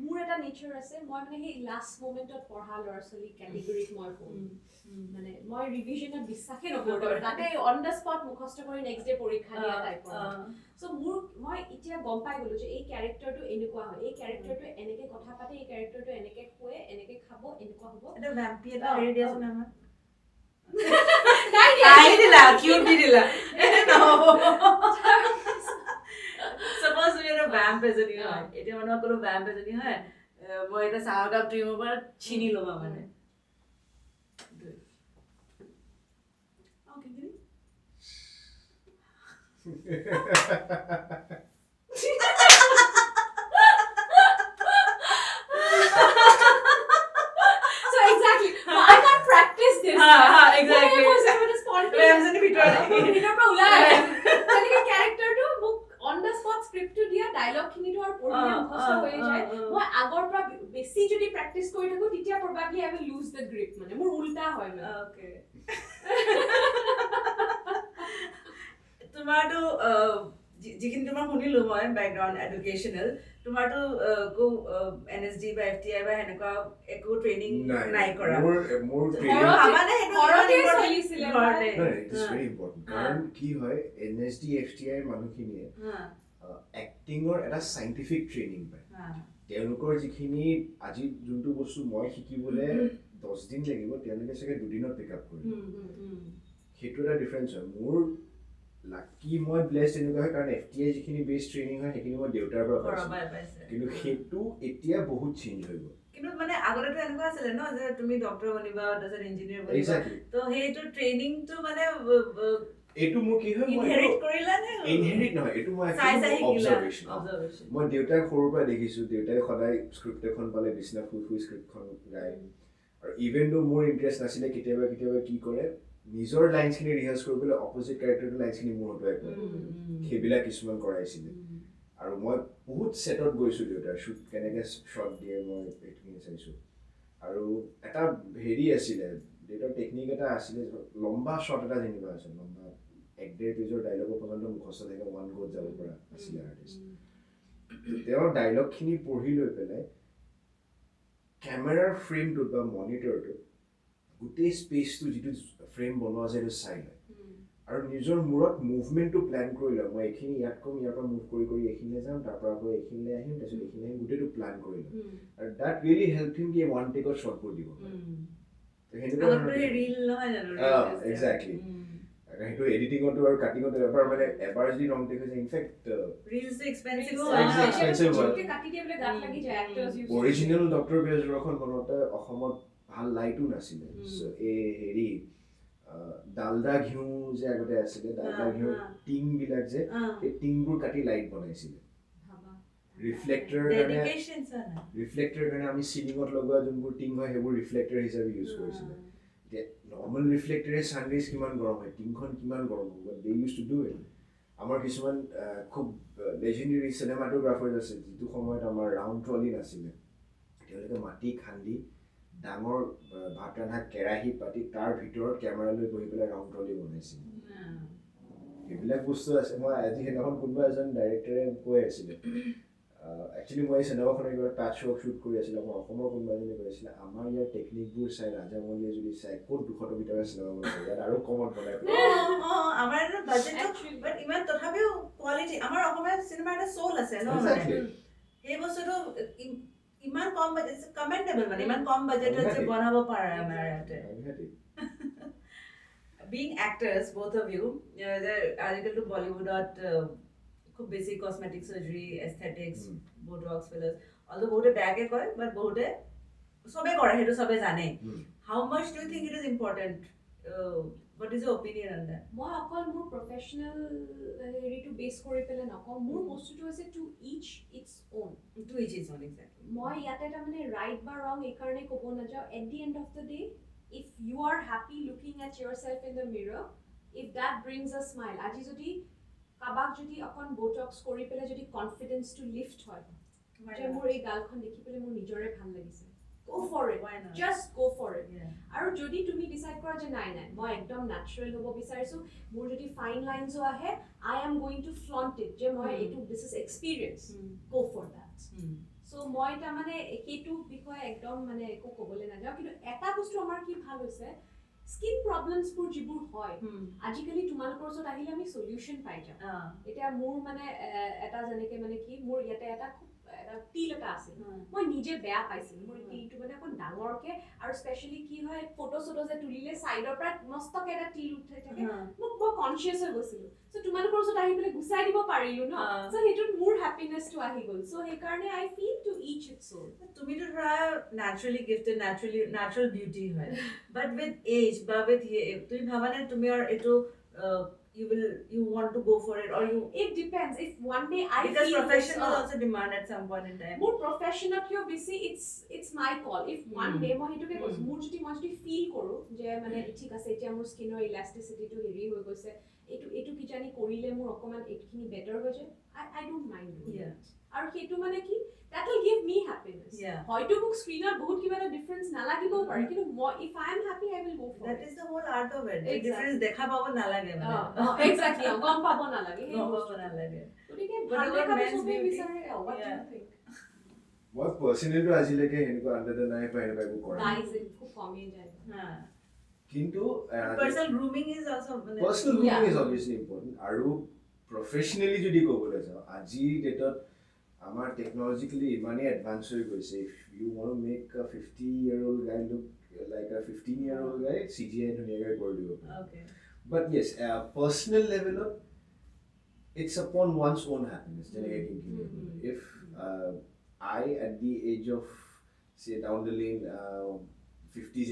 মোৰ এটা নেচাৰ আছে মই মানে সেই লাষ্ট মোমেণ্টত পঢ়া ল'ৰা ছোৱালী কেটেগৰীত মই পঢ়োঁ মানে মই ৰিভিজনত বিশ্বাসেই নকৰোঁ তাতে অন দ্য স্পট মুখস্থ কৰি নেক্সট ডে পৰীক্ষা দিয়া টাইপৰ চ' মই এতিয়া গম পাই গ'লো যে এই কেৰেক্টাৰটো এনেকুৱা হয় এই কেৰেক্টাৰটো এনেকৈ কথা পাতে এই কেৰেক্টাৰটো এনেকৈ শুৱে এনেকৈ খাব এনেকুৱা হ'ব এটা ভ্যাম্পি এটা হেৰি দিয়াচোন আমাৰ নাই দিলা কিউট দি দিলা Suppose we are a vamp এজনী হয় এতিয়া মানে কোনো vamp এজনী হয় মই এটা চাহৰ কাপ ড্ৰিমৰ পৰা চিনি লবা মানে Okay, Kingkini? So exactly I can't practice this exactly spontaneous ভিতৰৰ পৰা ওলাই তেনেকৈ কেৰেক্টাৰটো মোক অন দ্য স্পট স্ক্ৰিপ্টটো দিয়া ডায়লগখিনিটো আৰু পঢ়িলে মুখস্থ হৈ যায় মই আগৰ পৰা বেছি যদি প্ৰেক্টিছ কৰি থাকোঁ তেতিয়া প্ৰবাবলি আই উইল লুজ দ্য গ্ৰিপ মানে মোৰ উল্টা হয় মানে Okay. তোমাৰটো যিখিনি তোমাৰ শুনিলো মই বেকগ্ৰাউণ্ড এডুকেশ্যনেল তোমাৰটো কো NSD বা FTI বা হেনেকুৱা একো ট্ৰেইনিং নাই কৰা মোৰ মানে ঘৰতে চলিছিলে ঘৰতে ইট ইজ ভেৰি ইম্পৰ্টেণ্ট কাৰণ কি হয় NSD FTI মানুহখিনিয়ে এক্টিঙৰ এটা সাইন্টিফিক ট্ৰেইনিং পায় তেওঁলোকৰ যিখিনি আজি যোনটো বস্তু মই শিকিবলৈ 10 দিন লাগিব তেওঁলোকে চাগে 2 দিনত পিক আপ কৰিব সেইটো এটা ডিফাৰেন্স হয় মোৰ লাকি মই ব্লেছড এনেকুৱা হয় কাৰণ FTI যিখিনি বেছ ট্ৰেইনিং হয় সেইখিনি মই দেউতাৰ পৰা পাইছোঁ কিন্তু সেইটো এতিয়া বহুত চেঞ্জ হৈ গ'ল কিন্তু মানে আগতেতো এনেকুৱা আছিলে ন যে তুমি ডক্টৰ বনিবা তাৰপিছত ইঞ্জিনিয়াৰ বনিবা তো সেইটো ট্ৰেইনিংটো মানে এইটো মোৰ কি হয় ইনহেৰিট কৰিলা নে ইনহেৰিট নহয় এইটো মই অবজাৰভেশ্যন মই দেউতাক সৰুৰ পৰা দেখিছোঁ দেউতাই সদায় স্ক্ৰিপ্ট এখন পালে বিছনা শুই স্ক্ৰিপ্টখন গায় আৰু ইভেন দো মোৰ ইণ্টাৰেষ্ট নাছিলে কেতিয়াবা কেতিয়াবা কি কৰে নিজৰ লাইনছখিনি ৰিহাৰ্চ কৰিবলৈ অপজিট কেৰেক্টাৰটোৰ লাইনছখিনি মোৰ হতুৱাই কয় সেইবিলাক কিছুমান কৰাইছিলে আৰু মই বহুত ছেটত গৈছোঁ দেউতাৰ শ্বুট কেনেকৈ শ্বট দিয়ে মই এইখিনি চাইছোঁ আৰু এটা হেৰি আছিলে দেউতাৰ টেকনিক এটা আছিলে লম্বা শ্বট এটা যেনিবা আছে লম্বা 1.5 পেজৰ ডাইলগৰ পৰ্যন্ত মুখস্থ থাকে ওৱান গ'ত যাব পৰা আছিলে আৰ্টিষ্ট তেওঁৰ ডাইলগখিনি পঢ়ি লৈ পেলাই কেমেৰাৰ ফ্ৰেমটোত বা মনিটৰটোত গোটেই স্পেচটো যিটো ফ্ৰেম বনোৱা আছে সেইটো চাই লয় আৰু নিজৰ মূৰত মুভমেণ্টটো প্লেন কৰি লয় মই এইখিনি ইয়াত কম ইয়াৰ পৰা মুভ কৰি কৰি এইখিনিলৈ যাম তাৰ পৰা আকৌ এইখিনিলৈ আহিম তাৰপিছত এইখিনি আহিম গোটেইটো প্লেন কৰি লয় আৰু দ্যাট ৰিয়েলি হেল্প হিম কি ওৱান টেকত শ্বটবোৰ দিব এক্সেক্টলি সেইটো এডিটিঙতো আৰু কাটিঙতো এবাৰ যদি ৰং টেক হৈছে ইনফেক্ট অৰিজিনেল ডক্টৰ বেজবৰুৱাখন বনাওঁতে অসমত ভাল লাইটো নাছিলে এই হেৰি ডালদা ঘিউ যে আগতে আছিলে ডালদা ঘিউৰ টিংবিলাক যে সেই টিংবোৰ কাটি লাইট বনাইছিলে ৰিফ্লেক্টৰ কাৰণে আমি চিলিঙত লগোৱা যোনবোৰ টিং হয় সেইবোৰ ৰিফ্লেক্টৰ হিচাপে ইউজ কৰিছিলে এতিয়া নৰ্মেল ৰিফ্লেক্টৰে ছানৰাইজ কিমান গৰম হয় টিংখন কিমান গৰম হ'ব they use to do it আমাৰ কিছুমান খুব লেজেণ্ডেৰী চিনেমাটোগ্ৰাফাৰ আছে যিটো সময়ত আমাৰ ৰাউণ্ড ট্ৰলি নাছিলে তেওঁলোকে মাটি খান্দি ডাঙৰ ভাত ৰন্ধা কেৰাহী পাতি তাৰ ভিতৰত কেমেৰা লৈ বহি পেলাই ৰাউণ্ড ট্ৰলি বনাইছিল এইবিলাক বস্তু আছে মই আজি সেইদিনাখন কোনোবা এজন ডাইৰেক্টৰে কৈ আছিলে একচুৱেলি মই এই চিনেমাখনৰ কিবা টাচ ৱৰ্ক শ্বুট কৰি আছিলোঁ মই অসমৰ কোনোবা এজনে কৈ আছিলে আমাৰ ইয়াৰ টেকনিকবোৰ চাই ৰাজামৌলীয়ে যদি চাই ক'ত 200 ভিতৰৰ চিনেমা বনাব ইয়াত আৰু কমত বনাই আমাৰ বাজেট ইমান তথাপিও কোৱালিটি আমাৰ অসমীয়া চিনেমাৰ এটা সোল আছে ন সেই বস্তুটো ইমান কম বাজেট কমেন্টেবল মানে ইমান কম বাজেটত যে বনাব পাৰে আমাৰ ইয়াতে being actors both of you আজিকালিতো বলিউডত খুব বেছি cosmetic surgery aesthetics botox fillers although বহুতে বেয়াকে কয় বাট বহুতে সবে কৰে হেতু সবে জানে how much do you think it is important what is your opinion on that মই অকল মোৰ প্ৰফেশনাল হেৰিটো বেস কৰি পেলে নকওঁ মোৰ বস্তুটো আছে two each its one exactly মই ইয়াতে এটা মানে ৰাইট বা ৰং এই কাৰণে ক'ব নাযাওঁ at the end of the day if you are happy looking at yourself in the mirror if that brings a smile আজি যদি কাবাক যদি অকন বোটক্স কৰি পেলে যদি কনফিডেন্স টু লিফট হয় যে মোৰ এই গালখন দেখি পেলে মোৰ নিজৰে ভাল লাগিছে go for it why not just go for it আৰু যদি তুমি ডিসাইড কৰা যে নাই নাই মই একদম ন্যাচাৰাল হ'ব বিচাৰিছো মোৰ যদি ফাইন লাইনসও আহে I am going to flaunt it যে মই এটো this is experience go for that so মই তা মানে একেটো বিষয় একদম মানে একো কবলে না যাও কিন্তু এটা বস্তু আমাৰ কি ভাল হৈছে স্কিন প্ৰবলেমস পুৰ জিবুৰ হয় আজিকালি তোমালোকৰ ওচৰত আহিলে আমি সলিউশন পাই যাও এটা মোৰ মানে এটা জনেকে মানে কি মোৰ ইয়াতে এটা টিল এটা আছে মই নিজে বেয়া পাইছিল মোৰ টিলটো মানে অকন ডাঙৰকে আৰু স্পেশালি কি হয় ফটো যে তুলিলে সাইডৰ পৰা মস্তকে এটা টিল উঠে থাকে মোক বৰ কনসিয়াস হৈ গৈছিল সো তোমালোকৰ ওচৰত আহি পেলে গুছাই দিব পাৰিলো ন সো হেতুত মোৰ হ্যাপিনেসটো আহি গল সো হে কাৰণে I feel to each its own তুমি তো ধৰা ন্যাচাৰালি গিফটেড ন্যাচাৰাল বিউটি হয় বাট উইথ এজ বা উইথ তুমি ভাবানে তুমি আর এটো you want to go for it or you it depends if one day I because feel profession will also demand at some point in time more professional kyo basi it's my call if one day মই হেতুকে কৈছো মোৰ যদি মই যদি feel কৰো যে মানে ঠিক আছে এতিয়া মোৰ স্কিনৰ ইলাস্টিসিটি টো হেৰি হৈ গৈছে এটো কি জানি কৰিলে মোৰ অকমান একখিনি বেটাৰ হৈ যায় I don't mind doing it আৰু হেতু মানে কি that will give me happiness হয়তো মোক স্ক্ৰিনত বহুত কিবা এটা ডিফাৰেন্স নালাগিব পাৰে কিন্তু if I am happy I will go for that it is the whole art of it difference দেখা পাব নালাগে মানে exactly গম পাব নালাগে গতিকে ভাল দেখাব সবে বিচাৰে what do you think মই পাৰ্সোনালি আজিলৈকে হেনেকুৱা আন্ডাৰ নাই পাই একো কৰা গাইজ খুব কমে যায় কিন্তু personal grooming is also obviously important আৰু professionally যদি ক'বলৈ যাও আজি ডেটত আমাৰ টেকনলজিক্যালি ইমানে এডভান্স হৈ গৈছে if you want to make a 50-year-old guy look like a 15-year-old guy CGI ধুনিয়াকৈ কৰি দিব okay but yes personal level it's upon one's own happiness if I at the age of say down the lane 50s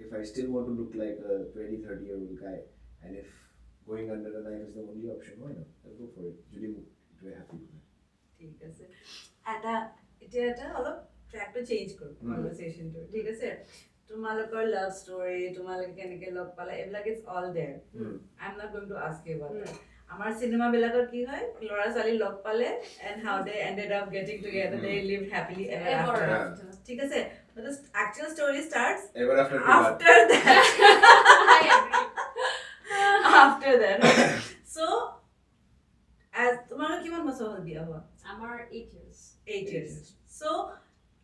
if I still want to look like a 20-30-year-old guy and if going under the knife is the only option why not I'll go for it যদি মই happy ঠিক আছে এটা অলপ track to change করব conversation তো ঠিক আছে তোমালোকৰ love story, তোমালোকে কেনেকে লগ পালা, এইবিলাক is all there. I'm not going to ask you about that. আমাৰ চিনেমা বিলাকৰ কি হয়, ল'ৰা ছোৱালী লগ পালে and how they ended up getting together, they lived happily ever after. ঠিক আছে? But the actual story starts ever after that. I agree. After that. So, as তোমালোকৰ কিমান বছৰ হ'ল বিয়া হোৱা? আমাৰ 8 years. 8 years. So,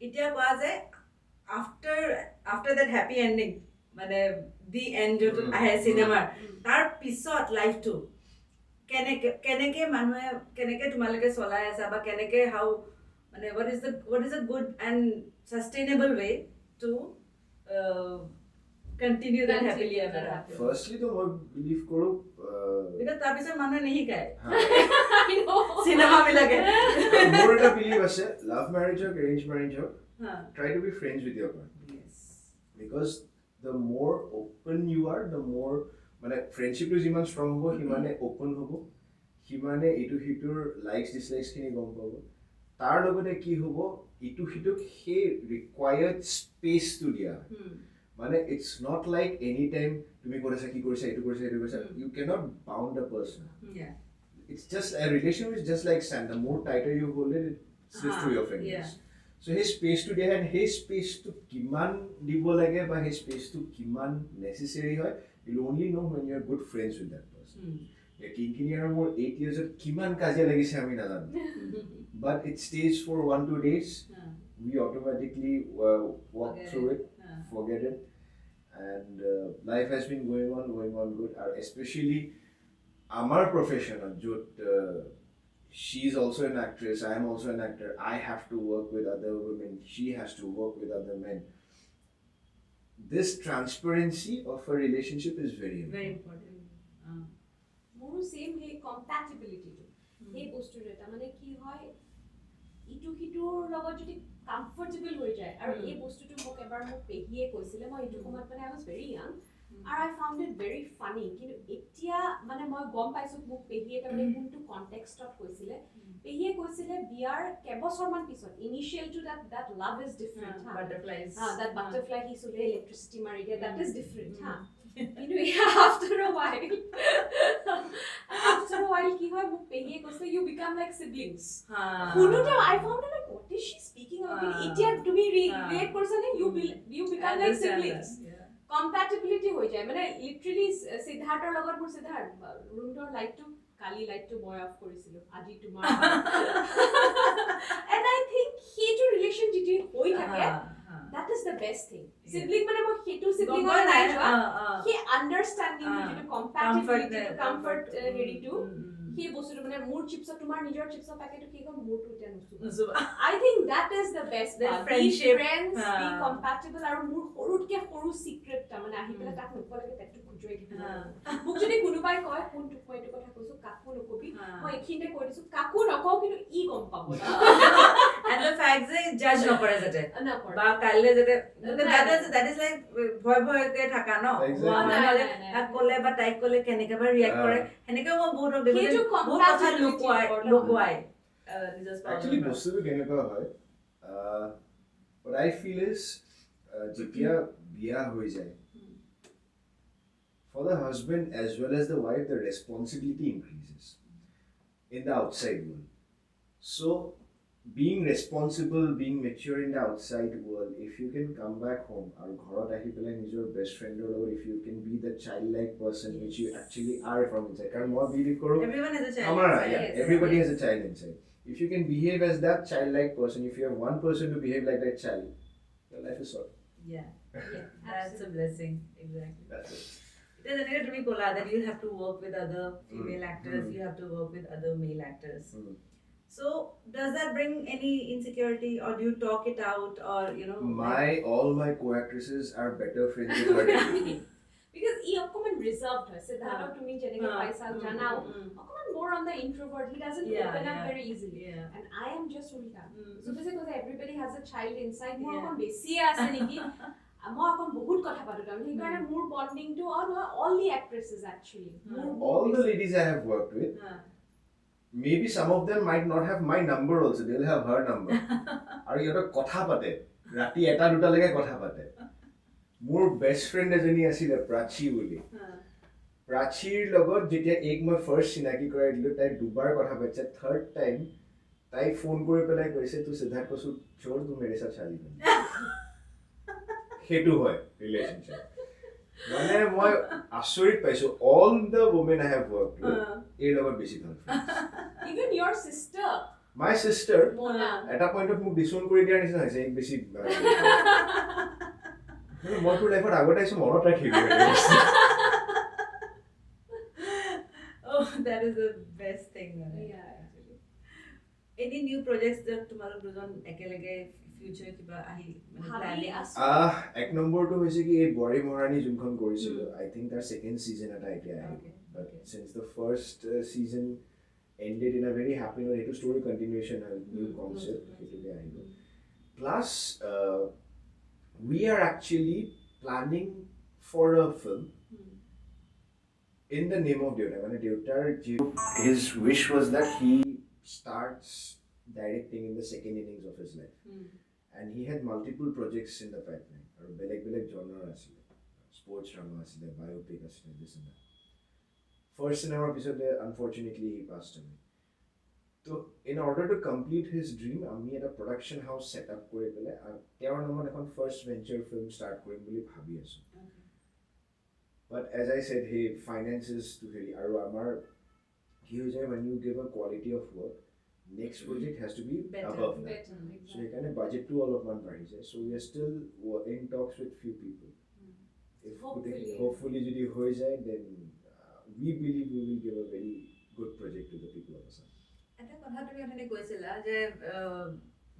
এতিয়া কোৱা যে after that happy ending, মানে the end যোনটো আহে চিনেমাৰ, তাৰ পিছত লাইফটো কেনেকে মানুহে কেনেকে তোমালোকে চলাই আছা বা কেনেকে how মানে what is a good and sustainable way to continue that happily ever after? Firstly to মই believe কৰো because তাৰ পিছত মানুহে নিহিকায় I know. চিনেমা বিলাকে মোৰ এটা belief আছে love marriage or arranged marriage try to be friends with your partner. Yes. Because the more open you are, the more মানে friendship to jiman strong hobo himane open hobo himane etu hitur likes dislikes khini gom pabo tar logote ki hobo etu hituk he required space to dia মানে it's not like anytime tumi koresa ki koresa etu koresa you cannot bound a person. Yeah. It's just a relationship is just like sand, the more tighter you hold it slips through your fingers. Yeah. So his space to dia and his space to kiman dibo lage ba his space to kiman necessary hoy you'll only know when you're good friends with that person. Yeah, Kingkini aru more 8 years of kiman kaje lagise ami nazano but it stays for 1-2 days. We automatically walk through it, forget it, and life has been going on good. Especially our profession she's also an actress, I am also an actor, I have to work with other women, she has to work with other men. This transparency of a relationship is very important. More same hey compatibility to hey bostu eta mane ki hoy itu kitur logot jodi comfortable hoi jay aru ei bostu tu mok ebar mok pehiye koisile moi itu komat mane I was very young and I found it very funny kintu etia mane moi gom paisu mok pehiye ta mane kuntu context of koisile pehiye koisile biar kebosor man pisot initial to that love is different butterflies that butterfly he sule electricity mari dia that is different you know after a while ki hoy muk pehiye koise you become like siblings hunuta I found it like what is she speaking about etia tumi relate korsa ne you become like siblings. Compatibility hoi jay mane literally Siddharthor logot mur Siddharth room door light to kali light to boy off korisilo aji tomar and I think he to relation jiti hoi thake that is the best thing. Sibling mane mo hetu sibling or nai joa he understanding to compatibility to comfort heri to he bostu mane more chips tomar nijor chips packet to ki ko more to ten usu I think that is the best part. Friendship friends be compatible aru more horut ke horu secret ta mane ahi pela tak nukole ke petu khujoi thikina muk jodi kunubai koy kun tuk moi etu kotha koisu kaku nokobi moi ekhinte koi disu kaku nokau kintu I gom pabo and the fact they judge no kore jate ba kalle jate that is like bhoy ke thaka no ak kole ba tai kole keneka ba react kore heneka mo both of them বহুত কথা লুকুৱাই actually বস্তুটো কেনেকুৱা হয় what I feel is যেতিয়া বিয়া হৈ যায় for the husband as well as the wife the responsibility increases in the outside world. So being responsible, being mature in the outside world, if you can come back home or ghorot ahi pelai nijor best friend or if you can be the childlike person which you actually are from inside karon moi believe koro everyone has a child inside. Yes. Everybody has a child inside. If you can behave as that childlike person, if you have one person to behave like that child, your life is sorted. Yeah that's a blessing. Exactly. That's it. It is another to me kola that you have to work with other female actors, you have to work with other male actors. So does that bring any insecurity or do you talk it out or you know all my co-actresses are better friends with her than me. because he often reserved her Siddharth to me jeneke paisa janao often more on the introvert he doesn't open up very easily and I am just ulta so because everybody has a child inside more often besi ase niki মই অকন বহুত কথা পাতো তাৰ সেইকাৰণে মোৰ bonding to all the actresses actually all the ladies I have worked with maybe some of them might not have my number also, they'll have her number aru yota kotha pate rati eta duta lege kotha pate মোৰ best friend এজনী আছিলে প্ৰাচী বুলি প্ৰাচীৰ লগত যেতিয়া মই first চিনাকি কৰাই দিলোঁ তাই দুবাৰ কথা পাতিছে থাৰ্ড টাইম তাই ফোন কৰি পেলাই কৈছে তোৰ সিদ্ধাৰ্থ কৈছো চোৰ তোৰ মেৰে সাথ শাদী কৰনা সেইটো হয় ৰিলেশ্যনশ্বিপ মানে মই আচৰিত পাইছো all the women I have worked with এই লগত বেছি ভাল Even your sister. My সিষ্টাৰ Mona. এটা পইণ্টত মোক ডিছন কৰি দিয়াৰ নিচিনা হৈছে এক বেছি মই তোৰ লাইফত আগতে আহিছো মনত ৰাখিবি Oh, that is the best thing. Yeah. Actually. Any new projects that tomorrow দুজন একেলগে future কিবা আহি ভাবি আছো এক নম্বৰটো হৈছে কি এই বোৱাৰী মহাৰাণী যোনখন কৰিছিলো আই থিংক তাৰ ছেকেণ্ড ছিজন এটা এতিয়া আহিব but since the first season ended in a very happy note সেইটো story continuation হয় new concept সেইটোকে আহিব plus we are actually planning for a film in the name of Deotar মানে Deotar his wish was that he starts directing in the second innings of his life and he had multiple projects in the pipeline aru beleg genre asile sports drama asile biopic asile this and that first cinema episode unfortunately he passed away so in order to complete his dream ami eta production house set up kori pele teor namot ekhon first venture film start korim boli bhabi asu but as I said he finances to very aru amar ki hoy jay when you give a quality of work next project has to be better, above that exactly. so he kind of budget to all of one party so we are still in talks with few people if hopefully jodi hoy jay then we believe we will give a very good project to the people of Assam এটা কথা তুমি এখানে কৈছিলা যে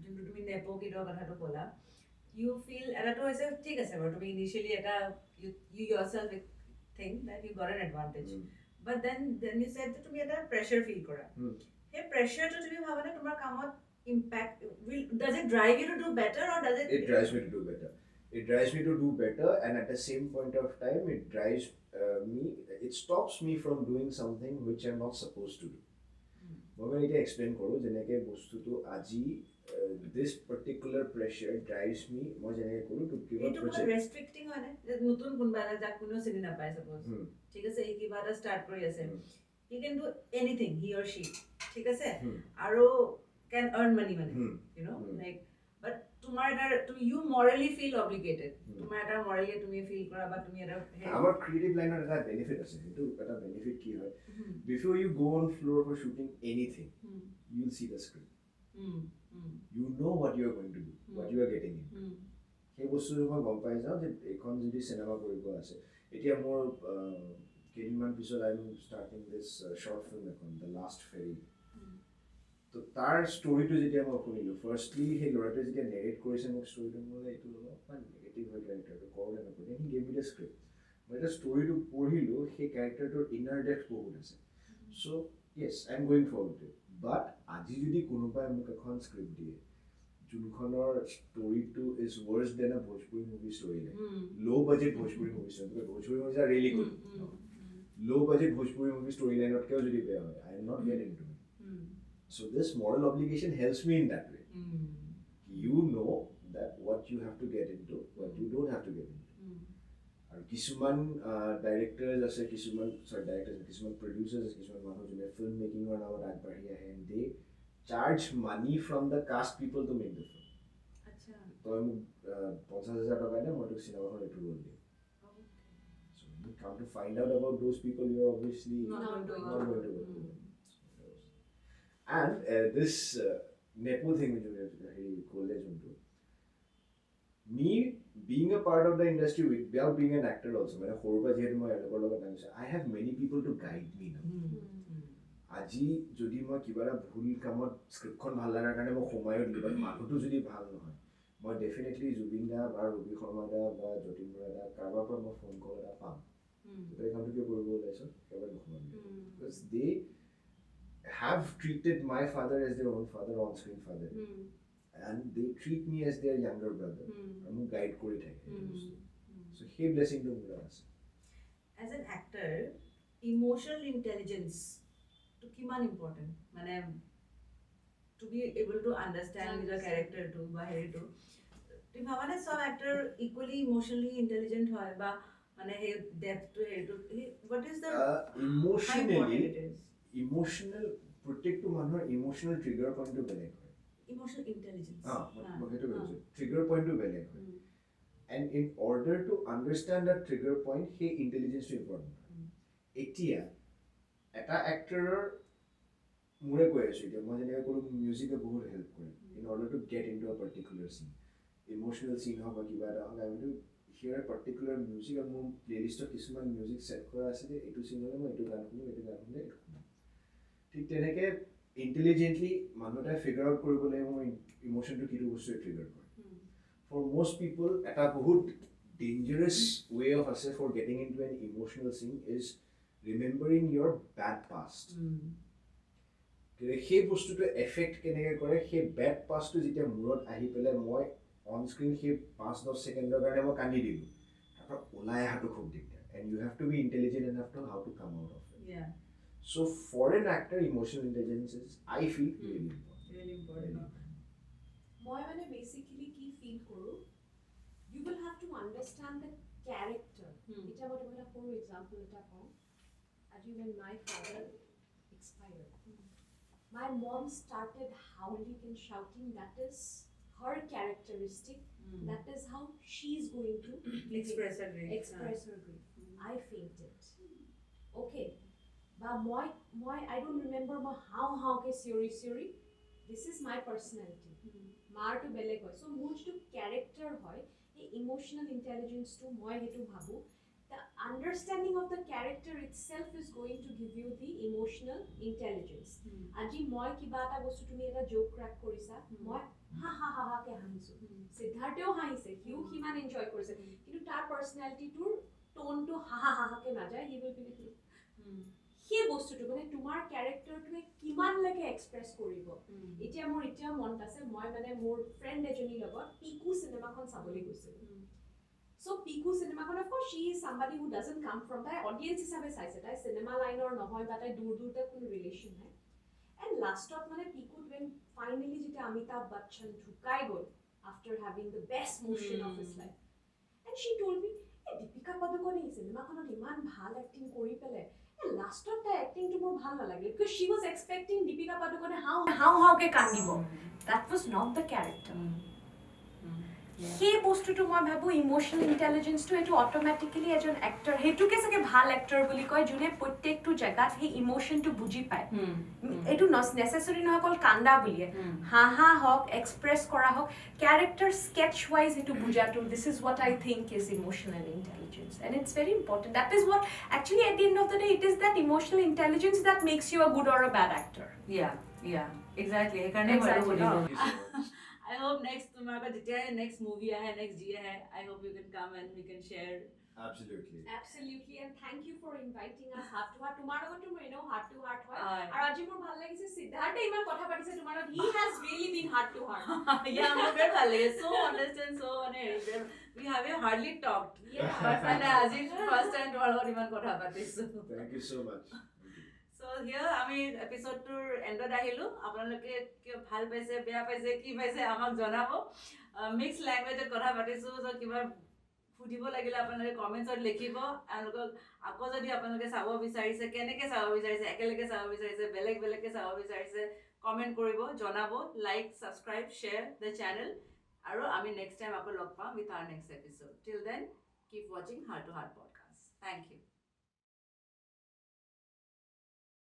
যোনটো তুমি nepo কিডৰ কথাটো ক'লা you feel এটাটো হৈছে ঠিক আছে বাৰু তুমি initially এটা you yourself think that you got an advantage but then you said that তুমি এটা pressure feel কৰা সেই প্ৰেছাৰটো তুমি ভাবানে তোমাৰ কামত impact does it drive you to do better or does it drives me to do better it drives me to do better and at the same point of time it drives it stops me from doing something which I'm not supposed to do মই এটা explain কৰোঁ যেনেকে বস্তুটো আজি this particular pressure drives me মই যেনেকে কৰোঁ to give a project restricting হয় না নতুন কোনবা এটা যাক কোনো চিনি নাপায় suppose ঠিক আছে এই কিবা এটা start কৰি আছে he can do anything he or she ঠিক আছে আৰু can earn money মানে you know like but তোমাৰ এটা you morally feel obligated তোমাৰ এটা morally তুমি feel কৰা বা তুমি এটা আমাৰ creative line ৰ এটা benefit আছে সেইটো এটা benefit কি হয় before you go on floor for shooting anything you'll see the script you know what you are going to do what you are getting in সেই বস্তুটো মই গম পাই যাওঁ যে এখন যদি চিনেমা কৰিব আছে এতিয়া মোৰ কেইদিনমান পিছত I am starting this short film এখন the last ferry তো তাৰ ষ্টৰিটো যেতিয়া মই শুনিলোঁ ফাৰ্ষ্টলি সেই ল'ৰাটোৱে যেতিয়া নেৰেট কৰিছে মোক ষ্টৰিটো মোৰ এইটো অলপমান নেগেটিভ হয় কেৰেক্টাৰটো কৰোঁ নকৰোঁ he gave me the script মই এটা ষ্টৰিটো পঢ়িলোঁ সেই কেৰেক্টাৰটোৰ ইনাৰ ডেপথ বহুত আছে so' yes I am going forward it but আজি যদি কোনোবাই মোক এখন স্ক্ৰিপ্ট দিয়ে যোনখনৰ ষ্টৰিটো is worse than a Bhojpuri movie story like low' budget Bhojpuri movie story because Bhojpuri movies are really good low' budget Bhojpuri movie story লাইনতকৈও যদি বেয়া হয় I am not get into it so this moral obligation helps me in that way you know that what you have to get into what you don't have to get into আৰু কিছুমান directors আছে কিছুমান producers আছে কিছুমান মানুহ যোনে film মেকিঙৰ নামত আগবাঢ়ি আহে and they charge money from the cast people to make the film তই মোক 50,000 টকা দে মই তোক চিনেমাখন এইটো ৰ'ল দিম so when you come to find out about those people you are obviously not going to work with them and this nepo thing which he college unto me being a part of the industry without being an actor also mane horba jehetu moi elokor logot namisu I have many people to guide me now aji jodi moi kibara bhul kamot script khon bhal lagar karone moi khomayot libat manutu jodi bhal nohoy moi definitely Jubin da ba Ruby Sharma da ba Jotin Bora da karbar por moi phone call eta pam to ekam to kyo koribo olaiso ebar nokhomam because they have treated my father as their own father, on-screen father, and they treat me as their younger brother. I'm a guide kori thake. So he blessing to me. As an actor, emotional intelligence to kiman important. Mane to be able to understand the character to, bahari to. তুমি ভাবানে সব actor equally emotionally intelligent হয় বা মানে হে depth two হেটো what is the emotional প্ৰত্যেকটো মানুহৰ ইমোশনাল ট্ৰিগাৰ পইণ্টটো বেলেগ হয় emotional intelligence মই সেইটো কৈছো ট্ৰিগাৰ পইণ্টটো বেলেগ হয় and in order to understand that trigger point he intelligence to important etia eta actor mure koi asu etia moi jene kono music e bahut help kore in order to get into a particular scene emotional scene hoba kiba eta I want to hear a particular music and mo playlist of kisuman music set kora ase je etu scene hole moi etu gan hune thik teneke intelligently manota figure out koribole mo emotion to kitu bostu trigger kore for most people at a बहुत dangerous way of us for getting into an emotional scene is remembering your bad past he bostu to affect kenege kore he bad past to jita murot ahi pele moi on screen he 5-10 second garane mo kandi dilu tapor olai hatu khub dikta and you have to be intelligent enough to how to come out of it so for an actor emotional intelligence is I feel really important মই মানে basically কি feel কৰো you will have to understand the character এটা মই তোমাক এটা সৰু example এটা কওঁ আজি when my father expired my mom started howling and shouting that is her characteristic that is how she is going to express her grief I fainted okay but moi I don't remember how ke theory this is my personality মাৰ two বেলেগ হয় so মোৰ যিটো character হয় এই emotional intelligence two মই হেতু ভাবো the understanding of the character itself is going to give you the emotional intelligence আজি মই কিবা এটা বস্তু তুমি এটা জোক ক্র্যাক কৰিছা মই হা হা হা হা কে হাঁহিছো সিদ্ধাৰ্থেও হাঁহিছে কিউ কিমান এনজয় কৰিছে কিন্তু তাৰ পাৰ্সোনালিটিটোৰ টোনটো হা হা হা কে না যায় হি উইল বি সেই বস্তুটো মানে তোমাৰ ক্যাৰেক্টাৰটোৱে কিমান লাগে এক্সপ্ৰেছ কৰিব এতিয়া মোৰ এতিয়া মনত আছে মই মানে মোৰ ফ্ৰেণ্ড এজনী লগত পিকু সিনেমাখন চাবলৈ গৈছিলো সো পিকু সিনেমাখন অফ কোৰ্স শি is somebody who doesn't come from the audience হিচাপে চাইছে তাই সিনেমা লাইনৰ নহয় বা তাই দূৰ দূৰতে কোনো ৰিলেশন নাই এণ্ড লাষ্টত মানে পিকু when finally যেতিয়া অমিতাভ বচ্চন ঢুকাই গ'ল after having the best motion of his life and she told me Deepika Padukone এই সিনেমাখনত ইমান ভাল এক্টিং কৰি পেলে last of the acting to more bhal lagil because she was expecting Deepika Padukone how ke kandibo that was not the character he postu to moi bhabu emotional intelligence to etu automatically ejon actor hetu ke sake bhal actor boli koy june prottek tu jagat he emotion to buji pai etu not necessary no kol kanda boliye ha hok express kora hok character sketch wise etu buja to this is what I think is emotional intelligence and it's very important that is what actually at the end of the day it is that emotional intelligence that makes you a good or a bad actor exactly I hope next tomorrow next movie hai next year hai I hope you can come and we can share absolutely and thank you for inviting us heart to heart tomorrow to you know heart to heart hoy ar aji mor bhal lagise Siddharth iman kotha patise tomorrow he has really been heart to heart yeah mor very bhal lage so understand so we have hardly talked but aji first time tomorrow iman kotha patisu thank you so much so here আমি এপিসোডটোৰ এন্ডত আহিলো আপোনালোকে কি ভাল পাইছে বেয়া পাইছে কি পাইছে আমাক জনাবো মিক্স ল্যাঙ্গুৱেজত কথা পাতিছো সো কিবা ফুটিব লাগিলে আপোনালোকে কমেন্টছত লিখিব আৰু আকৌ যদি আপোনালোকে চাব বিচাৰিছে কেনেকে চাব বিচাৰিছে একেলগে চাব বিচাৰিছে বেলেগকে চাব বিচাৰিছে কমেন্ট কৰিব জনাব like subscribe share the channel আৰু আমি নেক্সট টাইম আকৌ লগ পাম with our next episode till then keep watching heart to heart podcast thank U